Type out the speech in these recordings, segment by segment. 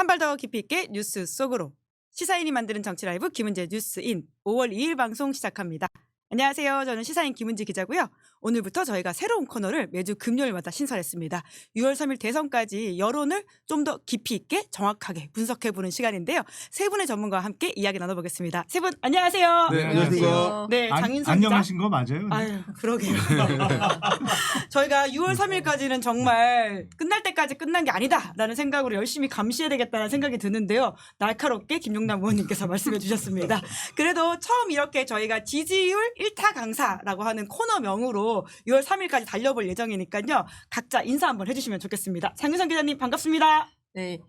한 발 더 깊이 있게 뉴스 속으로 시사인이 만드는 정치 라이브 김은재 뉴스인 5월 2일 방송 시작합니다. 안녕하세요. 저는 시사인 김은지 기자고요. 오늘부터 저희가 새로운 코너를 매주 금요일마다 신설했습니다. 6월 3일 대선까지 여론을 좀 더 깊이 있게 정확하게 분석해보는 시간인데요. 세 분의 전문가와 함께 이야기 나눠보겠습니다. 세 분 안녕하세요. 네, 안녕하세요. 네, 장인선 기자. 안녕하신 거 맞아요? 아유, 그러게요. 저희가 6월 3일까지는 정말 끝날 때까지 끝난 게 아니다라는 생각으로 열심히 감시해야 되겠다는 생각이 드는데요. 날카롭게 김용남 의원님께서 말씀해 주셨습니다. 그래도 처음 이렇게 저희가 지지율 1타 강사라고 하는 코너명으로 6월 3일까지 달려볼 예정이니까요. 각자 인사 한번 해주시면 좋겠습니다. 장윤선 기자님 반갑습니다. 네,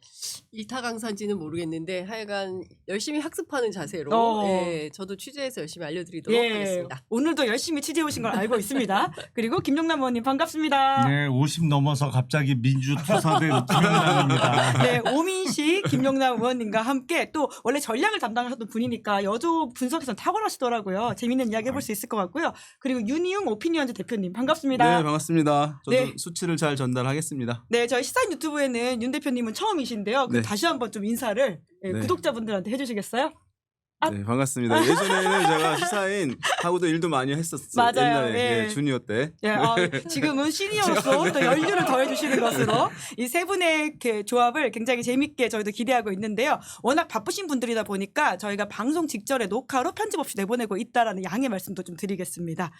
일타 강사인지는 모르겠는데 하여간 열심히 학습하는 자세로 예, 저도 취재해서 열심히 알려드리도록 하겠습니다. 오늘도 열심히 취재해 오신 걸 알고 있습니다. 그리고 김용남 의원님 반갑습니다. 네, 50 넘어서 갑자기 민주투사대 김용남입니다. 네, 오민식 김용남 의원님과 함께 또 원래 전략을 담당하셨던 분이니까 여조 분석에서는 탁월하시더라고요. 재밌는 이야기 해볼 수 있을 것 같고요. 그리고 윤희웅 오피니언즈 대표님 반갑습니다. 네, 반갑습니다. 저도 네. 수치를 잘 전달하겠습니다. 네, 저희 시사인 유튜브에는 윤 대표님은 처음이신데요. 그럼 네. 다시 한번 좀 인사를 네. 구독자분들한테 해주시겠어요? 아. 네, 반갑습니다. 예전에는 제가 시사인 하고도 일도 많이 했었어요. 맞아요. 옛날에 예. 예, 주니어 때. 예, 지금은 시니어로서 또 연륜을 더해주시는 것으로 이 세 분의 조합을 굉장히 재밌게 저희도 기대하고 있는데요. 워낙 바쁘신 분들이다 보니까 저희가 방송 직전에 녹화로 편집 없이 내보내고 있다라는 양해 말씀도 좀 드리겠습니다.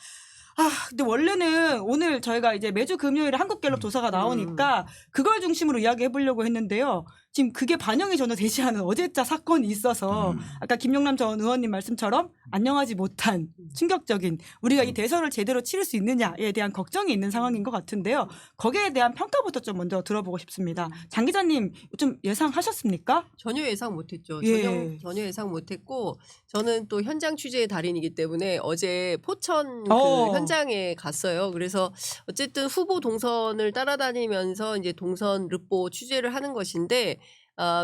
근데 원래는 오늘 저희가 이제 매주 금요일에 한국갤럽 조사가 나오니까 그걸 중심으로 이야기해 보려고 했는데요. 지금 그게 반영이 전혀 되지 않은 어제자 사건이 있어서 아까 김용남 전 의원님 말씀처럼 안녕하지 못한 충격적인 우리가 이 대선을 제대로 치를 수 있느냐에 대한 걱정이 있는 상황인 것 같은데요. 거기에 대한 평가부터 좀 먼저 들어보고 싶습니다. 장 기자님 좀 예상하셨습니까? 전혀 예상 못했죠. 예. 전혀 예상 못했고 저는 또 현장 취재의 달인이기 때문에 어제 포천 그 현장에 갔어요. 그래서 어쨌든 후보 동선을 따라다니면서 이제 동선 르포 취재를 하는 것인데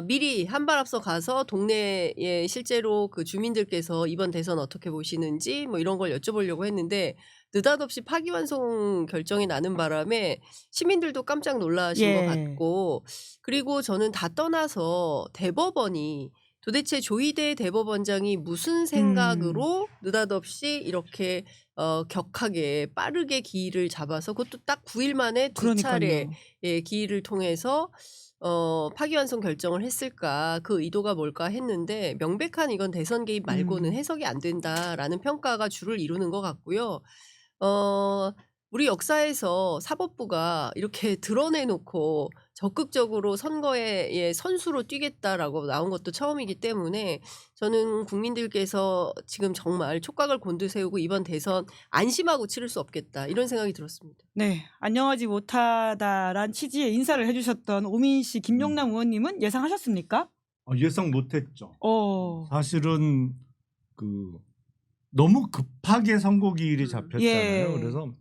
미리 한 발 앞서 가서 동네에 실제로 그 주민들께서 이번 대선 어떻게 보시는지 뭐 이런 걸 여쭤보려고 했는데 느닷없이 파기환송 결정이 나는 바람에 시민들도 깜짝 놀라신 것 같고 그리고 저는 다 떠나서 대법원이 도대체 조희대 대법원장이 무슨 생각으로 느닷없이 이렇게 격하게 빠르게 기일을 잡아서 그것도 딱 9일 만에 두 차례 기일을 통해서 파기환송 결정을 했을까 그 의도가 뭘까 했는데 명백한 이건 대선 개입 말고는 해석이 안 된다라는 평가가 주를 이루는 것 같고요. 우리 역사에서 사법부가 이렇게 드러내놓고 적극적으로 선거에 선수로 뛰겠다라고 나온 것도 처음이기 때문에 저는 국민들께서 지금 정말 촉각을 곤두세우고 이번 대선 안심하고 치를 수 없겠다 이런 생각이 들었습니다. 네, 안녕하지 못하다란 취지의 인사를 해주셨던 오민식 김용남 의원님은 예상하셨습니까? 예상 못했죠. 사실은 너무 급하게 선거기일이 잡혔잖아요. 그래서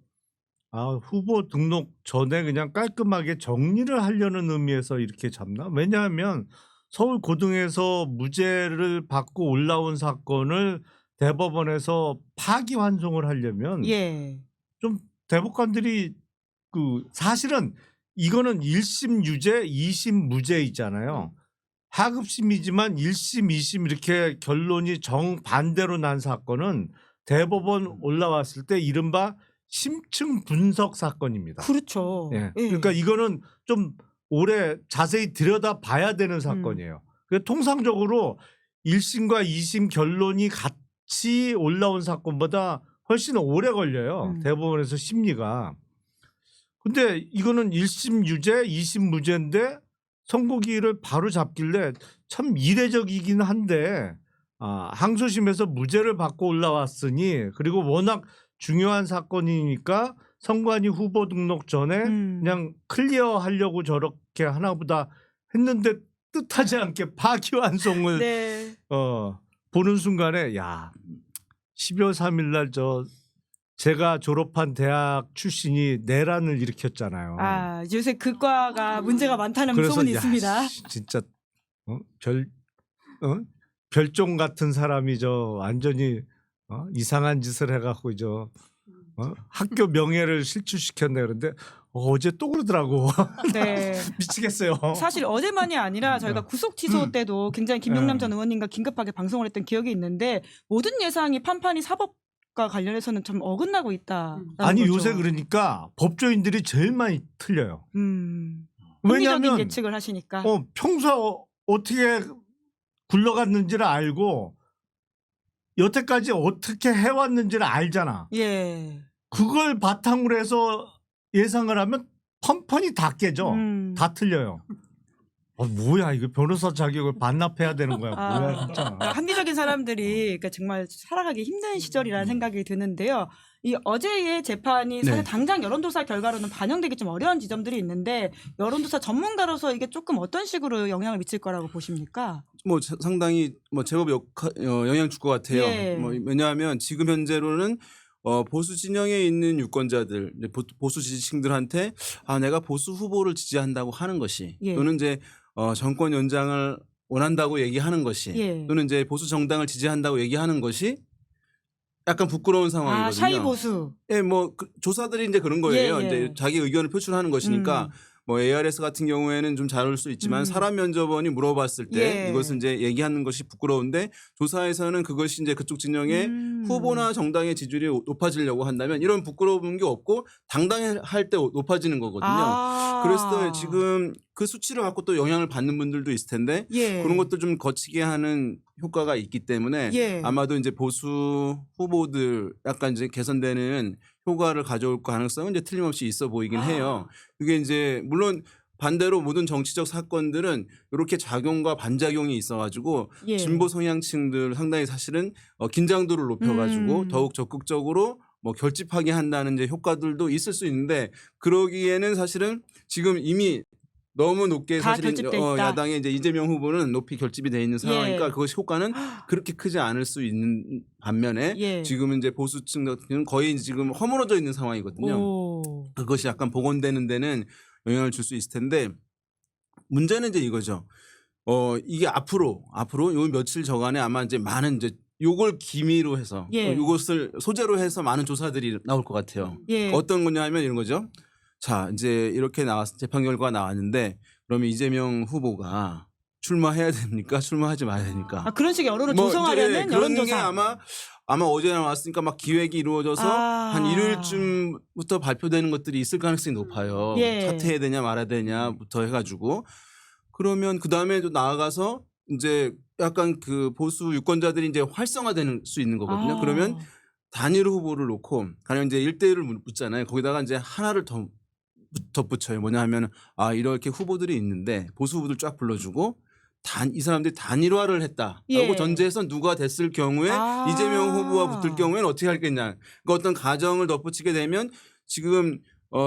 후보 등록 전에 그냥 깔끔하게 정리를 하려는 의미에서 이렇게 잡나? 왜냐하면 서울 고등에서 무죄를 받고 올라온 사건을 대법원에서 파기환송을 하려면 좀 대법관들이 사실은 이거는 1심 유죄, 2심 무죄 있잖아요. 하급심이지만 1심, 2심 이렇게 결론이 정반대로 난 사건은 대법원 올라왔을 때 이른바 심층 분석 사건입니다. 그렇죠. 예. 그러니까 이거는 좀 오래 자세히 들여다 봐야 되는 사건이에요. 통상적으로 1심과 2심 결론이 같이 올라온 사건보다 훨씬 오래 걸려요. 대법원에서 심리가. 근데 이거는 1심 유죄, 2심 무죄인데 선고기일을 바로 잡길래 참 이례적이긴 한데 항소심에서 무죄를 받고 올라왔으니 그리고 워낙 중요한 사건이니까 선관위 후보 등록 전에 그냥 클리어하려고 저렇게 하나보다 했는데 뜻하지 않게 파기환송을 보는 순간에 12월 3일 날 제가 졸업한 대학 출신이 내란을 일으켰잖아요. 요새 그 과가 문제가 많다는 소문이 있습니다. 진짜 별종 같은 사람이 완전히 이상한 짓을 해갖고 학교 명예를 실추시켰네. 그런데 어제 또 그러더라고. 네. 미치겠어요. 사실 어제만이 아니라 저희가 구속 취소 때도 굉장히 김용남 네. 전 의원님과 긴급하게 방송을 했던 기억이 있는데 모든 예상이 판판이 사법과 관련해서는 좀 어긋나고 있다. 아니 요새 그러니까 법조인들이 제일 많이 틀려요. 합리적인 왜냐하면 예측을 하시니까. 평소 어떻게 굴러갔는지를 알고 여태까지 어떻게 해왔는지를 알잖아. 예. 그걸 바탕으로 해서 예상을 하면 펀펀이 다 깨져. 다 틀려요. 뭐야 이거 변호사 자격을 반납해야 되는 거야. 뭐야 진짜. 합리적인 사람들이 그러니까 정말 살아가기 힘든 시절이라는 생각이 드는데요. 이 어제의 재판이 사실 네. 당장 여론조사 결과로는 반영되기 좀 어려운 지점들이 있는데 여론조사 전문가로서 이게 조금 어떤 식으로 영향을 미칠 거라고 보십니까? 뭐 상당히 뭐 제법 영향 줄 것 같아요. 예. 뭐 왜냐하면 지금 현재로는 보수 진영에 있는 유권자들, 이제 보수 지지층들한테 내가 보수 후보를 지지한다고 하는 것이 예. 또는 이제 정권 연장을 원한다고 얘기하는 것이 예. 또는 이제 보수 정당을 지지한다고 얘기하는 것이 약간 부끄러운 상황이거든요. 샤이 보수. 예, 뭐 조사들이 이제 그런 거예요. 예, 예. 이제 자기 의견을 표출하는 것이니까 뭐 ARS 같은 경우에는 좀 잘 올 수 있지만 사람 면접원이 물어봤을 때 예. 이것은 이제 얘기하는 것이 부끄러운데 조사에서는 그것이 이제 그쪽 진영의 후보나 정당의 지지율이 높아지려고 한다면 이런 부끄러운 게 없고 당당할 때 높아지는 거거든요. 그래서 지금 그 수치를 갖고 또 영향을 받는 분들도 있을 텐데 예. 그런 것도 좀 거치게 하는 효과가 있기 때문에 예. 아마도 이제 보수 후보들 약간 이제 개선되는 효과를 가져올 가능성은 이제 틀림없이 있어 보이긴 해요. 그게 이제 물론 반대로 모든 정치적 사건들은 이렇게 작용과 반작용이 있어가지고 예. 진보 성향층들 상당히 사실은 긴장도를 높여가지고 더욱 적극적으로 뭐 결집하게 한다는 이제 효과들도 있을 수 있는데 그러기에는 사실은 지금 이미 너무 높게 다 사실은 결집돼 있다. 야당의 이제 이재명 후보는 높이 결집이 돼 있는 상황이니까 예. 그것이 효과는 그렇게 크지 않을 수 있는 반면에 예. 지금은 이제 보수층 같은 경우는 거의 지금 허물어져 있는 상황이거든요. 오. 그것이 약간 복원되는 데는 영향을 줄 수 있을 텐데 문제는 이제 이거죠. 이게 앞으로 요 며칠 저간에 아마 이제 많은 이제 요걸 기미로 해서 예. 요것을 소재로 해서 많은 조사들이 나올 것 같아요. 예. 어떤 거냐 하면 이런 거죠. 자, 이제 이렇게 재판 결과가 나왔는데 그러면 이재명 후보가 출마해야 됩니까? 출마하지 말아야 됩니까? 그런 식의 여론을 뭐 조성하려는 이제 그런 게 여론조사. 아마 어제 나왔으니까 막 기획이 이루어져서 한 일요일쯤부터 발표되는 것들이 있을 가능성이 높아요. 예. 사퇴해야 되냐 말아야 되냐부터 해가지고 그러면 그 다음에 또 나아가서 이제 약간 그 보수 유권자들이 이제 활성화되는 수 있는 거거든요. 그러면 단일 후보를 놓고 가령 이제 1대1을 묻잖아요. 거기다가 이제 하나를 더 덧붙여요. 뭐냐 하면 이렇게 후보들이 있는데 보수 후보들 쫙 불러주고 이 사람들이 단일화를 했다라고 예. 전제해서 누가 됐을 경우에 이재명 후보와 붙을 경우에는 어떻게 하겠냐. 그러니까 어떤 가정을 덧붙이게 되면 지금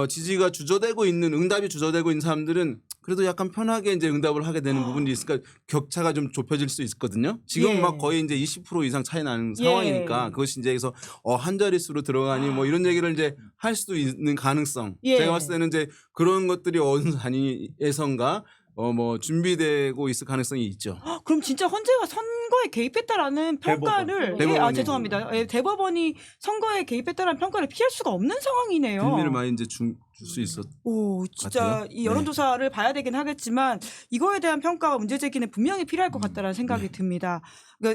지지가 주저되고 있는 응답이 주저되고 있는 사람들은 그래도 약간 편하게 이제 응답을 하게 되는 부분이 있으니까 격차가 좀 좁혀질 수 있거든요. 지금 예. 막 거의 이제 20% 이상 차이 나는 예. 상황이니까 그것이 이제 그래서 한 자릿수로 들어가니 뭐 이런 얘기를 이제 할 수도 있는 가능성. 예. 제가 봤을 때는 이제 그런 것들이 어느 단위에선가 뭐 준비되고 있을 가능성이 있죠. 그럼 진짜 헌재가 선거에 개입했다라는 평가를 대법원이. 죄송합니다. 대법원이 선거에 개입했다라는 평가를 피할 수가 없는 상황이네요. 빌미를 많이 이제 줄 수 있었. 오, 진짜 같아요. 이 여론조사를 봐야 되긴 하겠지만 이거에 대한 평가와 문제 제기는 분명히 필요할 것 같다라는 생각이 듭니다.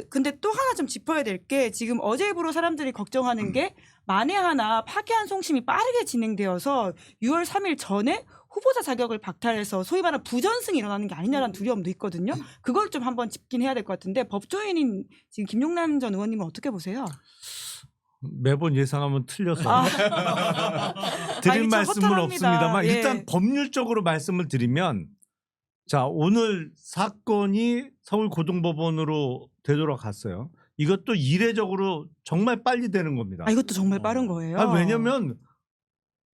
근데 또 하나 좀 짚어야 될 게 지금 어제부로 사람들이 걱정하는 게 만에 하나 파기한 송심이 빠르게 진행되어서 6월 3일 전에 후보자 자격을 박탈해서 소위 말하는 부전승이 일어나는 게 아니냐라는 두려움도 있거든요. 그걸 좀 한번 짚긴 해야 될 것 같은데 법조인인 지금 김용남 전 의원님은 어떻게 보세요? 매번 예상하면 틀려서 드릴 참 말씀은 허탈합니다. 없습니다만 예. 일단 법률적으로 말씀을 드리면 자 오늘 사건이 서울고등법원으로 되돌아갔어요. 이것도 이례적으로 정말 빨리 되는 겁니다. 이것도 정말 빠른 거예요. 왜냐하면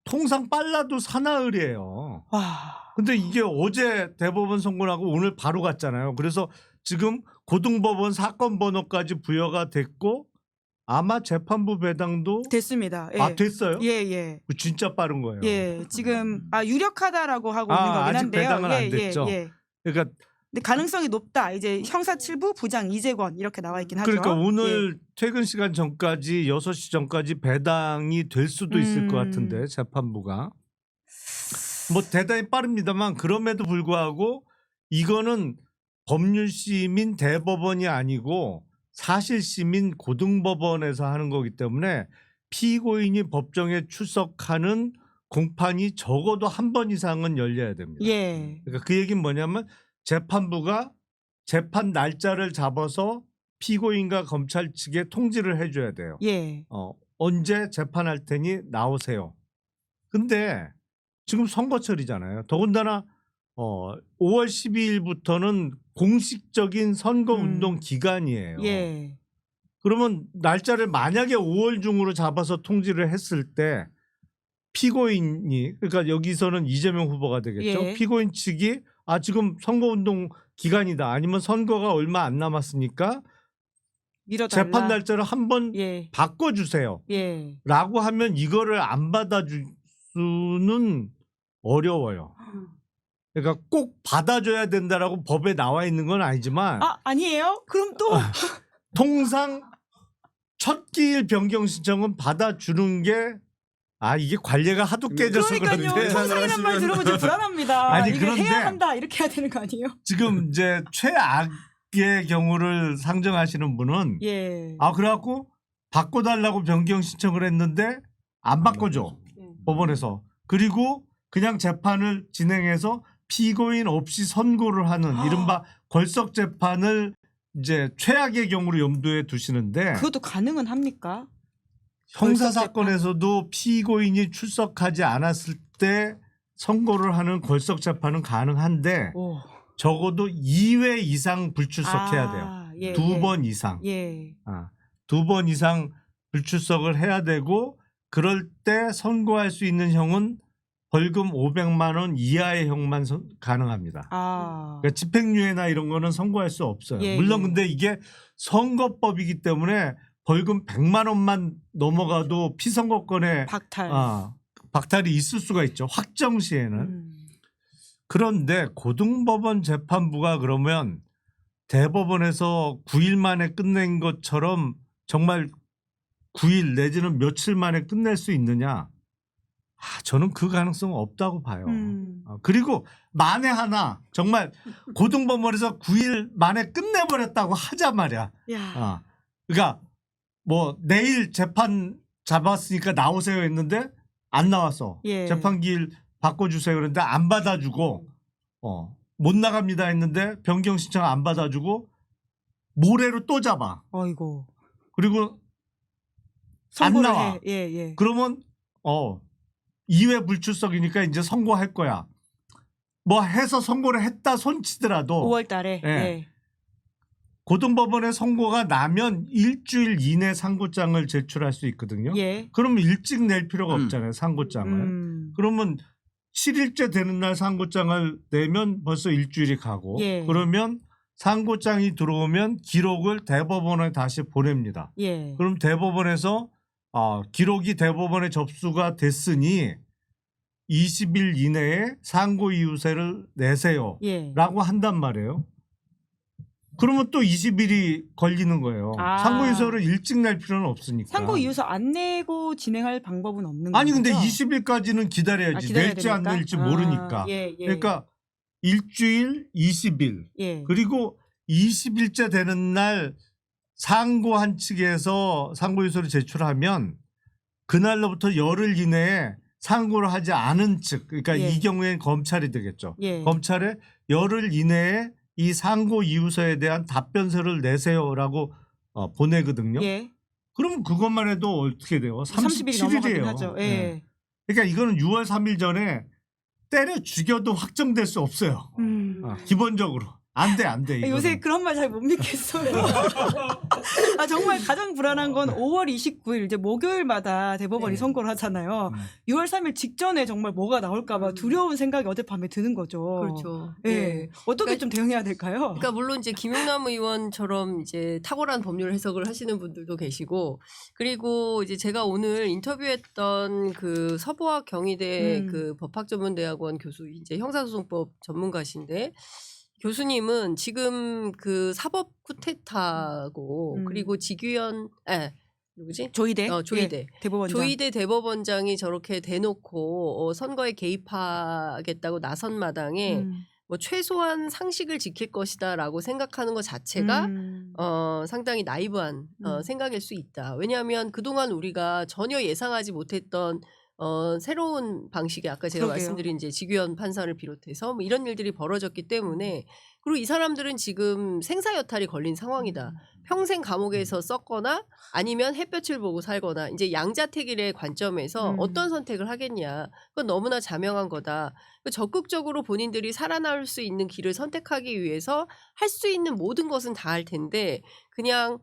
통상 빨라도 사나흘이에요. 와. 근데 이게 어제 대법원 선고나고 오늘 바로 갔잖아요. 그래서 지금 고등법원 사건 번호까지 부여가 됐고 아마 재판부 배당도 됐습니다. 예. 됐어요? 예. 진짜 빠른 거예요. 예. 지금 유력하다라고 하고 있는 거긴 아직 한데요. 배당은 안 됐죠. 근데 그러니까 가능성이 높다. 이제 형사 7부 부장 이재권 이렇게 나와 있긴 하죠. 그러니까 오늘 퇴근 시간 전까지 6시 전까지 배당이 될 수도 있을 것 같은데 재판부가 뭐 대단히 빠릅니다만 그럼에도 불구하고 이거는 법률심인 대법원이 아니고 사실심인 고등법원에서 하는 거기 때문에 피고인이 법정에 출석하는 공판이 적어도 한 번 이상은 열려야 됩니다. 예. 그러니까 그 얘기는 뭐냐면 재판부가 재판 날짜를 잡아서 피고인과 검찰 측에 통지를 해줘야 돼요. 예. 언제 재판할 테니 나오세요. 근데 지금 선거철이잖아요. 더군다나 5월 12일부터는 공식적인 선거운동 기간이에요. 예. 그러면 날짜를 만약에 5월 중으로 잡아서 통지를 했을 때 피고인이 그러니까 여기서는 이재명 후보가 되겠죠. 예. 피고인 측이 지금 선거운동 기간이다. 아니면 선거가 얼마 안 남았으니까 밀어달라. 재판 날짜를 한번 예. 바꿔주세요. 예. 라고 하면 이거를 안 받아줄 수는 어려워요. 그러니까 꼭 받아줘야 된다라고 법에 나와 있는 건 아니지만 아니에요? 그럼 또 통상 첫 기일 변경 신청은 받아주는 게 이게 관례가 하도 깨져서 그러니까요. 그런데 통상이란 말 들으면 좀 불안합니다. 아니, 이게 그런데 해야 한다 이렇게 해야 되는 거 아니에요? 지금 이제 최악의 경우를 상정하시는 분은 예. 그래갖고 바꿔달라고 변경 신청을 했는데 안 바꿔줘 법원에서. 그리고 그냥 재판을 진행해서 피고인 없이 선고를 하는 이른바 걸석 재판을 이제 최악의 경우로 염두에 두시는데 그것도 가능은 합니까? 형사 걸석 재판? 사건에서도 피고인이 출석하지 않았을 때 선고를 하는 걸석 재판은 가능한데 오. 적어도 2회 이상 불출석해야 돼요. 예, 두 번 이상. 예. 2번 이상 불출석을 해야 되고 그럴 때 선고할 수 있는 형은 벌금 500만 원 이하의 형만 가능합니다. 그러니까 집행유예나 이런 거는 선고할 수 없어요. 예, 물론 예. 근데 이게 선거법이기 때문에 벌금 100만 원만 넘어가도 피선거권에 박탈이 있을 수가 있죠. 확정 시에는. 그런데 고등법원 재판부가 그러면 대법원에서 9일 만에 끝낸 것처럼 정말 9일 내지는 며칠 만에 끝낼 수 있느냐? 저는 그 가능성은 없다고 봐요. 그리고 만에 하나 정말 고등법원에서 9일 만에 끝내버렸다고 하자 말이야. 그러니까 뭐 내일 재판 잡았으니까 나오세요 했는데 안 나왔어. 예. 재판 기일 바꿔주세요 그랬는데 안 받아주고 못 나갑니다 했는데 변경 신청 안 받아주고 모레로 또 잡아. 어이고. 그리고 안 나와. 예. 그러면 2회 불출석이니까 이제 선고할 거야. 뭐 해서 선고를 했다 손치더라도 5월 달에. 예. 고등법원의 선고가 나면 일주일 이내 상고장을 제출할 수 있거든요. 예. 그러면 일찍 낼 필요가 없잖아요. 상고장을. 그러면 7일째 되는 날 상고장을 내면 벌써 일주일이 가고 예. 그러면 상고장이 들어오면 기록을 대법원에 다시 보냅니다. 예. 그럼 대법원에서 기록이 대법원에 접수가 됐으니 20일 이내에 상고 이유서를 내세요. 예. 라고 한단 말이에요. 그러면 또 20일이 걸리는 거예요. 상고 이유서를 일찍 낼 필요는 없으니까. 상고 이유서 안 내고 진행할 방법은 없는 거죠? 아니 근데 20일까지는 기다려야지. 기다려야 낼지 안 됩니까? 낼지 모르니까. 예. 그러니까 일주일 20일 예. 그리고 20일째 되는 날 상고한 측에서 상고 이유서를 제출하면 그날로부터 열흘 이내에 상고를 하지 않은 측 그러니까 예. 이 경우에는 검찰이 되겠죠. 예. 검찰에 열흘 이내에 이 상고 이유서에 대한 답변서를 내세요라고 보내거든요. 예. 그럼 그것만 해도 어떻게 돼요? 30일이 넘어가긴 37일이에요. 하죠. 예. 그러니까 이거는 6월 3일 전에 때려 죽여도 확정될 수 없어요. 기본적으로. 안 돼. 이거는. 요새 그런 말 잘 못 믿겠어요. 정말 가장 불안한 건 5월 29일 이제 목요일마다 대법원이 선고를 하잖아요. 6월 3일 직전에 정말 뭐가 나올까봐 두려운 생각이 어젯밤에 드는 거죠. 그렇죠. 예. 네. 어떻게 그러니까- 좀 대응해야 될까요? 그러니까 물론 이제 김용남 의원처럼 이제 탁월한 법률 해석을 하시는 분들도 계시고 그리고 이제 제가 오늘 인터뷰했던 그 서부학 경희대 그 법학전문대학원 교수 이제 형사소송법 전문가신데 교수님은 지금 그 사법 쿠데타고 그리고 누구지? 조이대. 조이대. 예, 대법원장. 조이대 대법원장이 저렇게 대놓고 선거에 개입하겠다고 나선 마당에 뭐 최소한 상식을 지킬 것이다라고 생각하는 것 자체가 상당히 나이브한 생각일 수 있다. 왜냐하면 그동안 우리가 전혀 예상하지 못했던 새로운 방식의 아까 제가 그러게요. 말씀드린 이제 지규현 판사를 비롯해서 뭐 이런 일들이 벌어졌기 때문에 그리고 이 사람들은 지금 생사여탈이 걸린 상황이다. 평생 감옥에서 썼거나 아니면 햇볕을 보고 살거나 이제 양자택일의 관점에서 어떤 선택을 하겠냐. 그건 너무나 자명한 거다. 적극적으로 본인들이 살아날 수 있는 길을 선택하기 위해서 할 수 있는 모든 것은 다 할 텐데 그냥